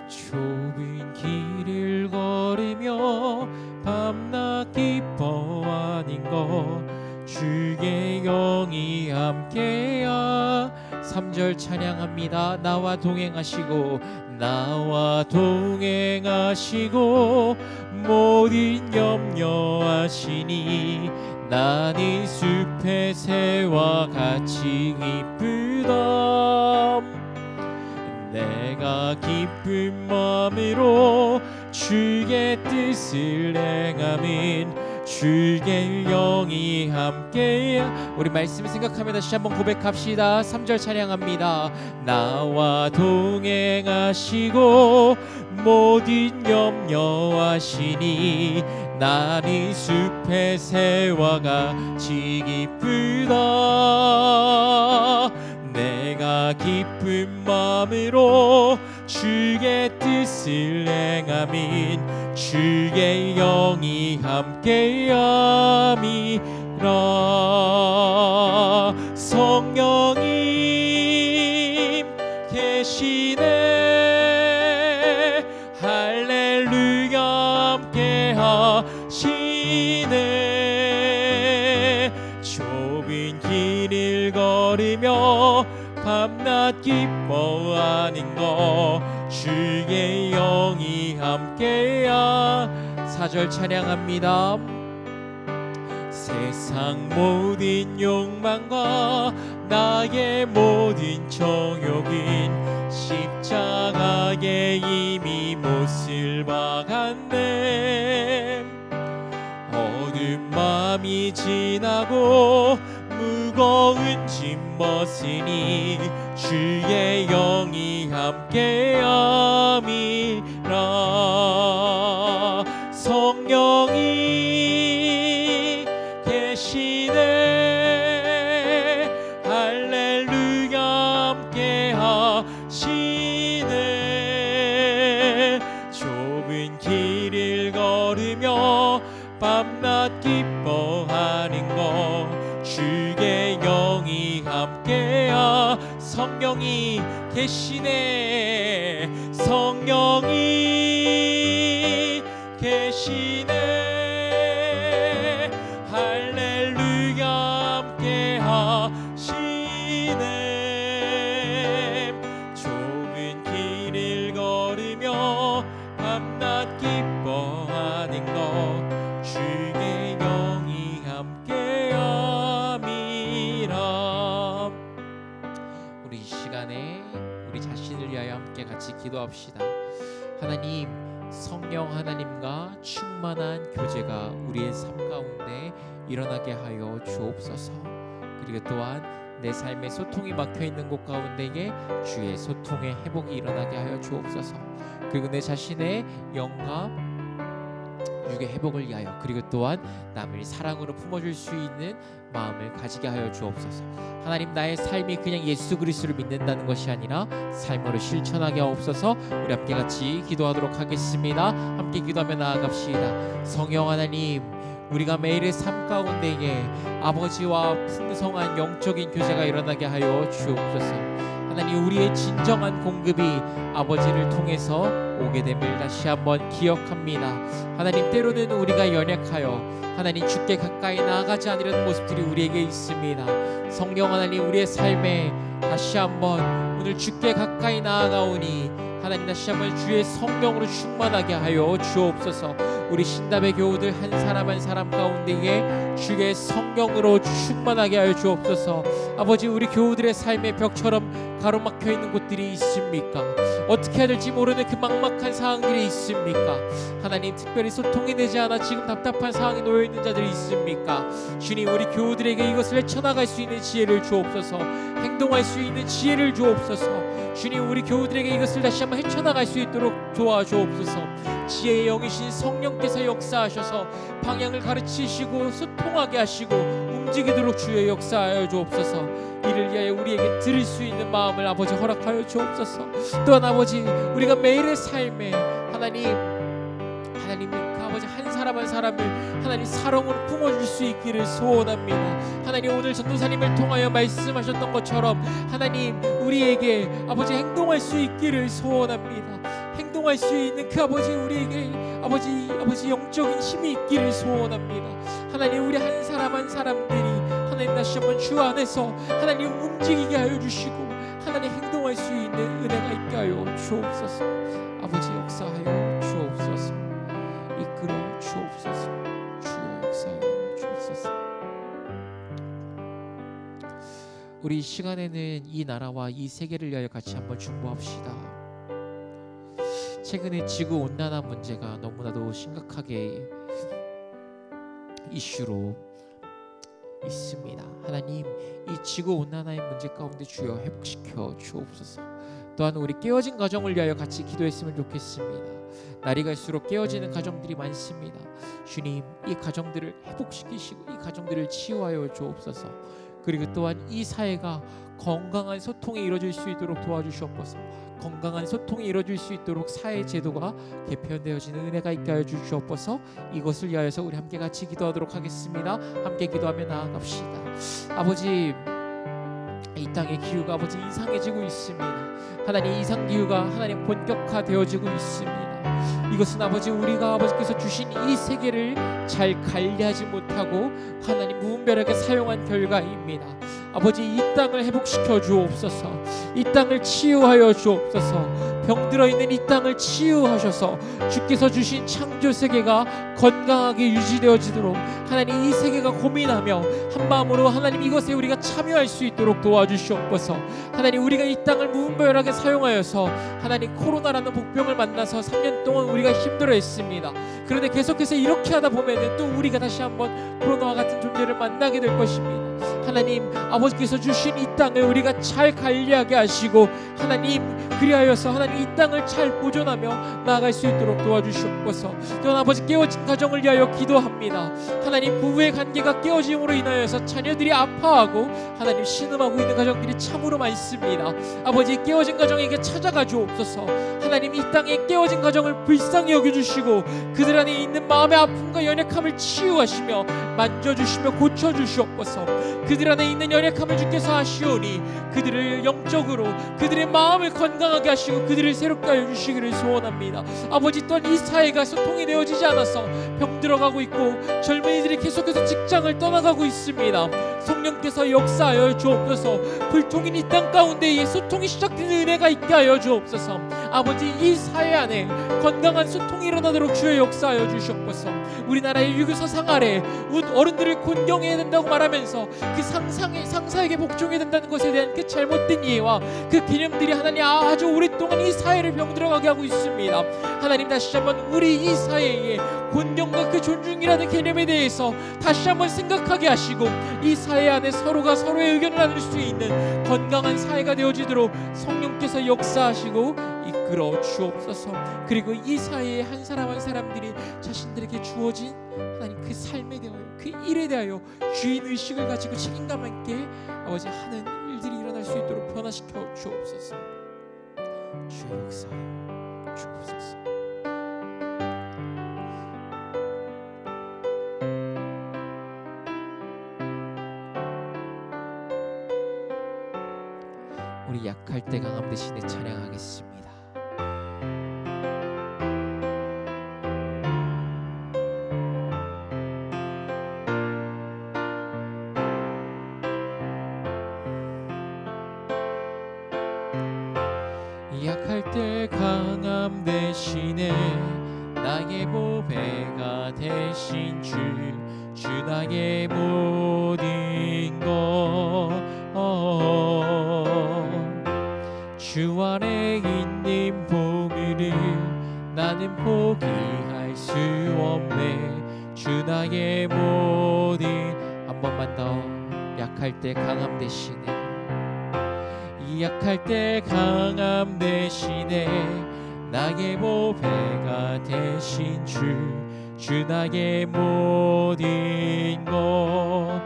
좁은 길을 걸으며 밤낮 기뻐하는 것 주의 영이 함께야. 3절 찬양합니다. 나와 동행하시고 모든 염려하시니 나는 숲의 새와 같이 기쁘다. 내가 기쁜 마음으로 주의 뜻을 행함은 주의 영이 함께야. 우리 말씀 생각하며 다시 한번 고백합시다. 3절 찬양합니다. 나와 동행하시고 모든 염려하시니 나는 숲의 새와 같이 기쁘다. 내가 기쁜 마음으로 주의 뜻을 행함은 주의 영이 함께함이라. 성령님 계시네. 할렐루야 함께하시네. 좁은 길을 걸으며 밤낮 기뻐하는 것 주의 영이 함께야. 4절 찬양합니다. 세상 모든 욕망과 나의 모든 정욕은 십자가에 이미 못을 박았네. 어두운 마음이 지나고 무거운 짐 벗으니 주의 영이 함께함이라. 성령이 계시네. 할렐루야 함께하시네. 좁은 길을 걸으며 밤낮 기뻐하는 것 주의 영이 함께야. 성령이 계시네. 성령이 계시네. 할렐루야 함께하시네. 좁은 길을 걸으며 밤낮 기뻐하는 것 주의 영이 함께함이라. 우리 이 시간에 우리 자신을 위하여 함께 같이 기도합시다. 하나님, 성령 하나님과 충만한 교제가 우리의 삶 가운데 일어나게 하여 주옵소서. 그리고 또한 내 삶에 소통이 막혀있는 곳 가운데에 주의 소통의 회복이 일어나게 하여 주옵소서. 그리고 내 자신의 영과 육의 회복을 위하여 그리고 또한 남을 사랑으로 품어줄 수 있는 마음을 가지게 하여 주옵소서. 하나님, 나의 삶이 그냥 예수 그리스도를 믿는다는 것이 아니라 삶으로 실천하게 하옵소서. 우리 함께 같이 기도하도록 하겠습니다. 함께 기도하며 나아갑시다. 성령 하나님, 우리가 매일의 삶 가운데에 아버지와 풍성한 영적인 교제가 일어나게 하여 주옵소서. 하나님, 우리의 진정한 공급이 아버지를 통해서 오게 됨을 다시 한번 기억합니다. 하나님, 때로는 우리가 연약하여 하나님 주께 가까이 나아가지 않으려는 모습들이 우리에게 있습니다. 성령 하나님, 우리의 삶에 다시 한번 오늘 주께 가까이 나아가오니 하나님 다시 한번 주의 성령으로 충만하게 하여 주옵소서. 우리 신답의 교우들 한 사람 한 사람 가운데에 주의 성령으로 충만하게 하여 주옵소서. 아버지, 우리 교우들의 삶의 벽처럼 가로막혀 있는 곳들이 있습니까? 어떻게 해야 될지 모르는 그 막막한 상황들이 있습니까? 하나님, 특별히 소통이 되지 않아 지금 답답한 상황에 놓여 있는 자들이 있습니까? 주님, 우리 교우들에게 이것을 헤쳐나갈 수 있는 지혜를 주옵소서. 행동할 수 있는 지혜를 주옵소서. 주님, 우리 교우들에게 이것을 다시 한번 헤쳐나갈 수 있도록 도와주옵소서. 지혜의 영이신 성령께서 역사하셔서 방향을 가르치시고 소통하게 하시고 움직이도록 주여 역사하여 주옵소서. 이를 위하여 우리에게 드릴 수 있는 마음을 아버지 허락하여 주옵소서. 또한 아버지 우리가 매일의 삶에 하나님 그 아버지 한 사람 한 사람을 하나님 사랑으로 품어줄 수 있기를 소원합니다. 하나님 오늘 전도사님을 통하여 말씀하셨던 것처럼 하나님 우리에게 아버지 행동할 수 있기를 소원합니다. 행동할 수 있는 그 아버지 우리에게 아버지 영적인 힘이 있기를 소원합니다. 하나님 우리 한 사람 한 사람들이 하나님 다시 한번 주 안에서 하나님 움직이게 하여 주시고 하나님 행동할 수 있는 은혜가 있게 하여 주옵소서. 아버지 역사하여 주옵소서. 이끌어 주옵소서. 주여 역사하여 주옵소서. 우리 이 시간에는 이 나라와 이 세계를 위하여 같이 한번 중보합시다. 최근에 지구 온난화 문제가 너무나도 심각하게 이슈로 있습니다. 하나님 이 지구 온난화의 문제 가운데 주여 회복시켜 주옵소서. 또한 우리 깨어진 가정을 위하여 같이 기도했으면 좋겠습니다. 날이 갈수록 깨어지는 가정들이 많습니다. 주님 이 가정들을 회복시키시고 이 가정들을 치유하여 주옵소서. 그리고 또한 이 사회가 건강한 소통이 이루어질 수 있도록 도와주시옵소서. 건강한 소통이 이루어질 수 있도록 사회 제도가 개편되어지는 은혜가 있게 하여 주시옵소서. 이것을 위하여서 우리 함께 같이 기도하도록 하겠습니다. 함께 기도하며 나아갑시다. 아버지 이 땅의 기후가 아버지 이상해지고 있습니다. 하나님 이상 기후가 하나님 본격화되어지고 있습니다. 이것은 아버지 우리가 아버지께서 주신 이 세계를 잘 관리하지 못하고 하나님 무분별하게 사용한 결과입니다. 아버지 이 땅을 회복시켜 주옵소서. 이 땅을 치유하여 주옵소서. 병들어 있는 이 땅을 치유하셔서 주께서 주신 창조 세계가 건강하게 유지되어지도록 하나님 이 세계가 고민하며 한마음으로 하나님 이것에 우리가 참여할 수 있도록 도와주시옵소서. 하나님 우리가 이 땅을 무분별하게 사용하여서 하나님 코로나라는 복병을 만나서 3년 동안 우리가 힘들어했습니다. 그런데 계속해서 이렇게 하다 보면 또 우리가 다시 한번 코로나와 같은 존재를 만나게 될 것입니다. 하나님 아버지께서 주신 이 땅을 우리가 잘 관리하게 하시고 하나님 그리하여서 하나님 이 땅을 잘 보존하며 나아갈 수 있도록 도와주시옵소서. 또한 아버지 깨어진 가정을 위하여 기도합니다. 하나님 부부의 관계가 깨어짐으로 인하여서 자녀들이 아파하고 하나님 신음하고 있는 가정들이 참으로 많습니다. 아버지 깨어진 가정에게 찾아가 주옵소서. 하나님 이 땅에 깨어진 가정을 불쌍히 여겨주시고 그들 안에 있는 마음의 아픔과 연약함을 치유하시며 만져주시며 고쳐주시옵소서. 그들 안에 있는 연약함을 주께서 아시오니 그들을 영적으로 그들의 마음을 건강하게 하시고 그들을 새롭게 하여 주시기를 소원합니다. 아버지 또한 이 사회가 소통이 되어지지 않아서 병들어가고 있고 젊은이들이 계속해서 직장을 떠나가고 있습니다. 성령께서 역사하여 주옵소서. 불통인 이 땅 가운데에 소통이 시작되는 은혜가 있게 하여 주옵소서. 아버지 이 사회 안에 건강한 소통이 일어나도록 주의 역사하여 주시옵소서. 우리나라의 유교 사상 아래 어른들을 존경해야 된다고 말하면서 그 상사에게 복종해야 된다는 것에 대한 그 잘못된 이해와 그 개념들이 하나님 아주 오랫동안 이 사회를 병들어가게 하고 있습니다. 하나님 다시 한번 우리 이 사회의 존경과 그 존중이라는 개념에 대해서 다시 한번 생각하게 하시고 이 사회 안에 서로가 서로의 의견을 나눌 수 있는 건강한 사회가 되어지도록 성령께서 역사하시고 이끌어 주옵소서. 그리고 이 사회의 한 사람 한 사람들이 자신들에게 주어진 하나님 그 삶에 대하여 그 일에 대하여 주인의식을 가지고 책임감 있게 아버지 하는 일들이 일어날 수 있도록 변화시켜 주옵소서. 주의 역사하여 주옵소서. 우리 약할 때 강함 대신에 찬양하겠습니다. 약할 때 강함 대신에 나의 보배가 되신 주 나의 모든 것 주 안에 있는 보물을 나는 포기할 수 없네. 주 나의 모든 한 번만 더 약할 때 강함 대신에 이 약할 때 강함 대신에 나의 보배가 되신 주 나의 모든 것.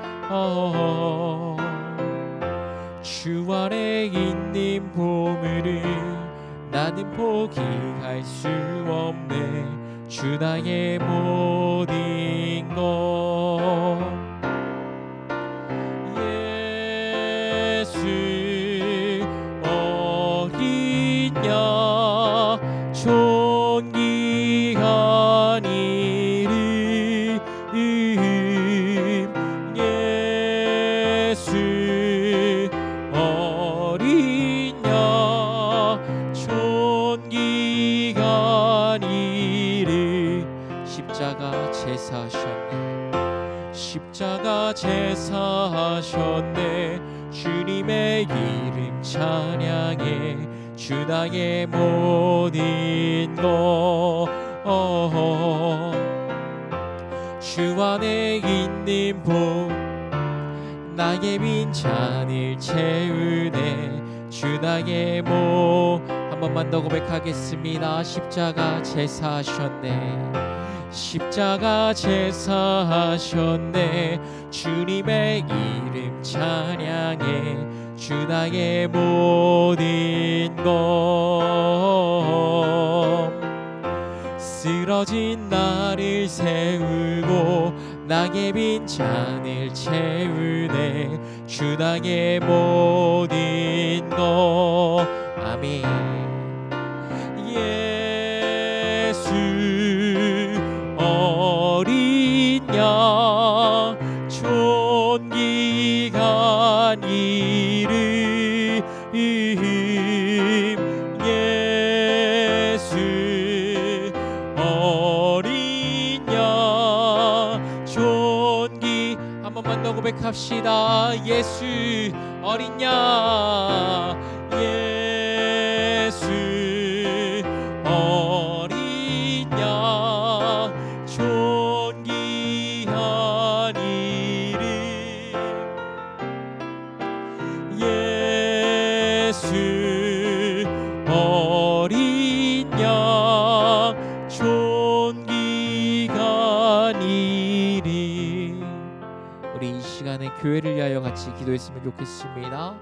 주 안에 있는 보물을 나는 포기할 수 없네. 주 나의 모든 것. 예수 어린 양 존귀한 이름. 예수 어린 양 존귀한 이름. 십자가 제사하셨네. 십자가 제사하셨네. 주님의 이름 찬양해. 주 나의 모든 것. 주 안에 있는 복 나의 빈잔을 채우네. 주 나의 모. 한 번만 더 고백하겠습니다. 십자가 제사하셨네. 십자가 제사하셨네. 주님의 이름 찬양해. 주 나의 모든 것. 쓰러진 나를 세우고 나의 빈잔을 채우네. 주 나의 모든 것. 아멘. 예수 어린 양 존귀한 이름. 예수 어린 양 존귀. 한 번만 더 고백합시다. 예수 어린 양. 예수 어린 양 존귀한 이름. 예수 어린 양 존귀한 이름. 우리 이 시간에 교회를 위하여 같이 기도했으면 좋겠습니다.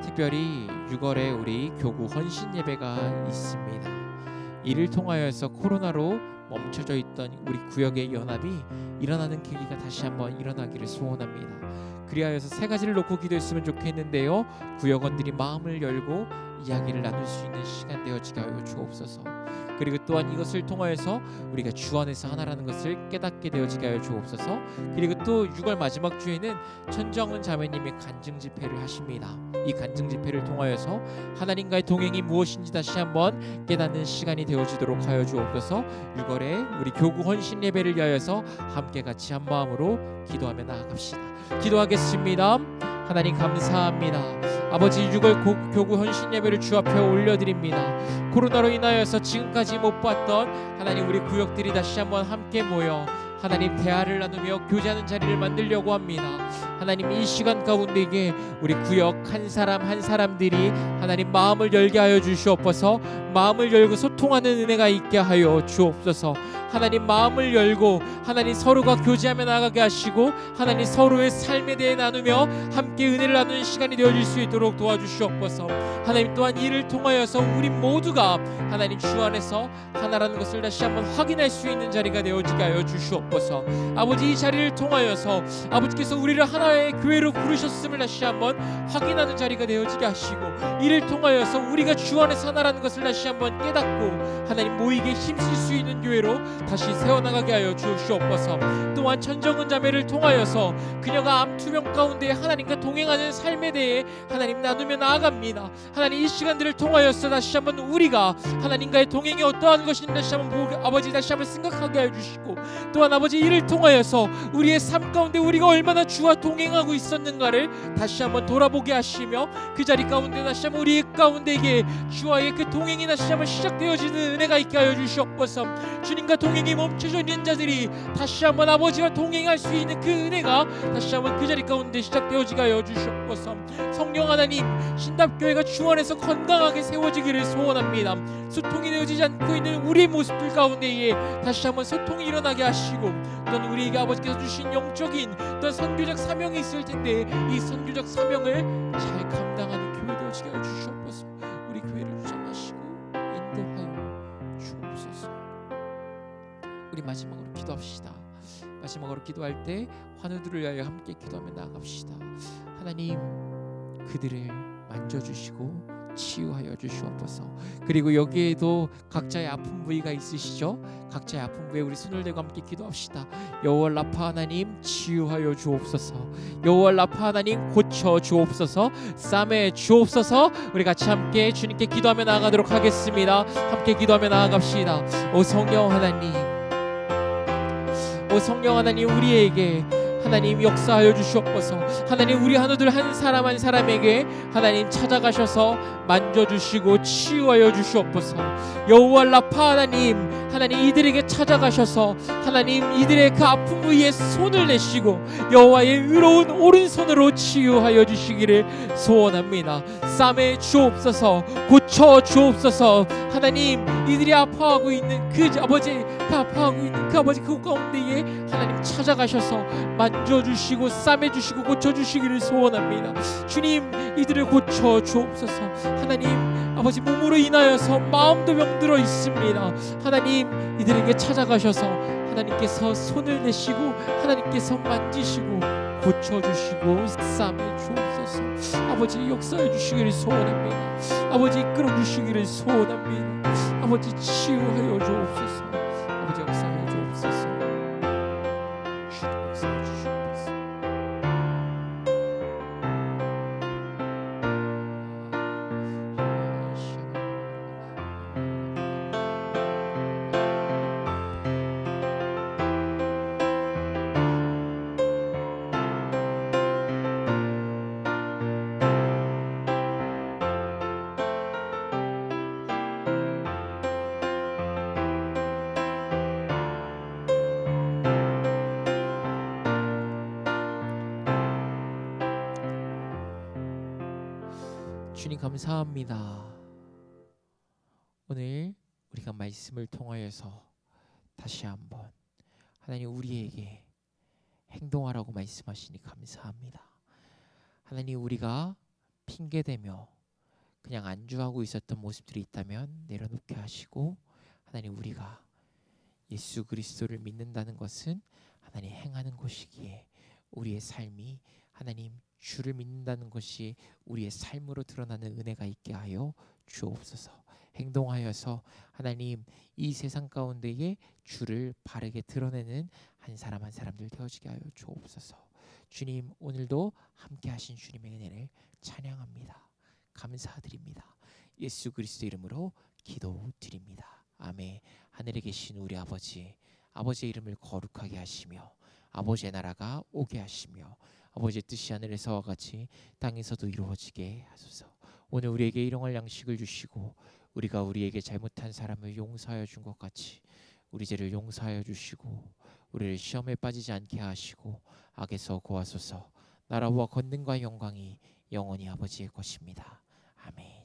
특별히 6월에 우리 교구 헌신 예배가 있습니다. 이를 통하여서 코로나로 멈춰져 있던 우리 구역의 연합이 일어나는 계기가 다시 한번 일어나기를 소원합니다. 그리하여서 세 가지를 놓고 기도했으면 좋겠는데요. 구역원들이 마음을 열고 이야기를 나눌 수 있는 시간 되어지게 하여 주옵소서. 그리고 또한 이것을 통하여서 우리가 주 안에서 하나라는 것을 깨닫게 되어지게 하여 주옵소서. 그리고 또 6월 마지막 주에는 천정은 자매님이 간증 집회를 하십니다. 이 간증 집회를 통하여서 하나님과의 동행이 무엇인지 다시 한번 깨닫는 시간이 되어지도록 하여 주옵소서. 6월에 우리 교구 헌신 예배를 위하여서 함께 같이 한 마음으로 기도하며 나아갑시다. 기도하겠습니다. 하나님 감사합니다. 아버지 6월 교구 헌신 예배를 주 앞에 올려드립니다. 코로나로 인하여서 지금까지 못 봤던 하나님 우리 구역들이 다시 한번 함께 모여 하나님 대화를 나누며 교제하는 자리를 만들려고 합니다. 하나님 이 시간 가운데에 우리 구역 한 사람 한 사람들이 하나님 마음을 열게 하여 주시옵소서. 마음을 열고 소통하는 은혜가 있게 하여 주옵소서. 하나님 마음을 열고 하나님 서로가 교제하며 나가게 하시고 하나님 서로의 삶에 대해 나누며 함께 은혜를 나누는 시간이 되어질 수 있도록 도와주시옵소서. 하나님 또한 이를 통하여서 우리 모두가 하나님 주 안에서 하나라는 것을 다시 한번 확인할 수 있는 자리가 되어지게 하여 주시옵소서. 아버지 이 자리를 통하여서 아버지께서 우리를 하나의 교회로 부르셨음을 다시 한번 확인하는 자리가 되어지게 하시고 이를 통하여서 우리가 주 안에서 하나라는 것을 다시 한번 깨닫고 하나님 모이게 힘쓸 수 있는 교회로 다시 세워나가게 하여 주시옵소서. 또한 천정은 자매를 통하여서 그녀가 암투병 가운데 하나님과 동행하는 삶에 대해 하나님 나누며 나아갑니다. 하나님 이 시간들을 통하여서 다시 한번 우리가 하나님과의 동행이 어떠한 것인지 다시 한번 아버지 다시 한번 생각하게 하여 주시고 또한 아버지 이를 통하여서 우리의 삶 가운데 우리가 얼마나 주와 동행하고 있었는가를 다시 한번 돌아보게 하시며 그 자리 가운데 다시 한번 우리 가운데에 주와의 그 동행이 다시 한번 시작되어지는 은혜가 있게 하여 주시옵소서. 주님과 동행이 멈춰져 있는 자들이 다시 한번 아버지와 동행할 수 있는 그 은혜가 다시 한번 그 자리 가운데 시작되어지게 하여 주시옵소서. 성령 하나님, 신답교회가 주 안에서 건강하게 세워지기를 소원합니다. 소통이 되어지지 않고 있는 우리의 모습들 가운데에 다시 한번 소통이 일어나게 하시고, 또한 우리에게 아버지께서 주신 영적인 또한 선교적 사명이 있을 텐데 이 선교적 사명을 잘 감당하는 교회 되어지게 하여 주시옵소서. 우리 교회를 주장하시고 인도하여 주옵소서. 우리 마지막으로 기도합시다. 마지막으로 기도할 때 환우들을 위하여 함께 기도하며 나아갑시다. 하나님, 그들을 만져주시고 치유하여 주시옵소서. 그리고 여기에도 각자의 아픈 부위가 있으시죠? 각자의 아픈 부위에 우리 손을 대고 함께 기도합시다. 여호와 라파 하나님, 치유하여 주옵소서. 여호와 라파 하나님, 고쳐 주옵소서. 싸매 주옵소서. 우리 같이 함께 주님께 기도하며 나아가도록 하겠습니다. 함께 기도하며 나아갑시다. 오 성령 하나님, 오 성령 하나님, 우리에게 하나님 역사하여 주시옵소서. 하나님, 우리 하나둘 한 사람 한 사람에게 하나님 찾아가셔서 만져주시고 치유하여 주시옵소서. 여호와 라파 하나님, 하나님 이들에게 찾아가셔서 하나님 이들의 그 아픈 부위에 손을 내시고 여호와의 의로운 오른손으로 치유하여 주시기를 소원합니다. 싸매 주옵소서. 고쳐 주옵소서. 하나님, 이들이 아파하고 있는 그 아버지, 그 아파하고 있는 그 아버지 그 가운데에 하나님 찾아가셔서 만져주시고 싸매주시고 고쳐주시기를 소원합니다. 주님, 이들을 고쳐 주옵소서. 하나님 아버지, 몸으로 인하여서 마음도 병들어 있습니다. 하나님, 이들에게 찾아가셔서 하나님께서 손을 내시고 하나님께서 만지시고 고쳐주시고 싸매주옵소서. 아버지, 역사해 주시기를 소원합니다. 아버지, 이끌어 주시기를 소원합니다. 아버지, 치유하여 주옵소서. 아버지, 역사해 주옵소서. 역사해 주시옵소서. 주님 감사합니다. 오늘 우리가 말씀을 통하여서 다시 한번 하나님 우리에게 행동하라고 말씀하시니 감사합니다. 하나님, 우리가 핑계대며 그냥 안주하고 있었던 모습들이 있다면 내려놓게 하시고, 하나님 우리가 예수 그리스도를 믿는다는 것은 하나님 행하는 것이기에 우리의 삶이 하나님 주를 믿는다는 것이 우리의 삶으로 드러나는 은혜가 있게 하여 주옵소서. 행동하여서 하나님 이 세상 가운데에 주를 바르게 드러내는 한 사람 한 사람들 되어지게 하여 주옵소서. 주님, 오늘도 함께 하신 주님의 은혜를 찬양합니다. 감사드립니다. 예수 그리스도 이름으로 기도드립니다. 아멘. 하늘에 계신 우리 아버지, 아버지의 이름을 거룩하게 하시며 아버지의 나라가 오게 하시며 아버지의 뜻이 하늘에서와 같이 땅에서도 이루어지게 하소서. 오늘 우리에게 일용할 양식을 주시고 우리가 우리에게 잘못한 사람을 용서하여 준 것 같이 우리 죄를 용서하여 주시고 우리를 시험에 빠지지 않게 하시고 악에서 구하소서. 나라와 권능과 영광이 영원히 아버지의 것입니다. 아멘.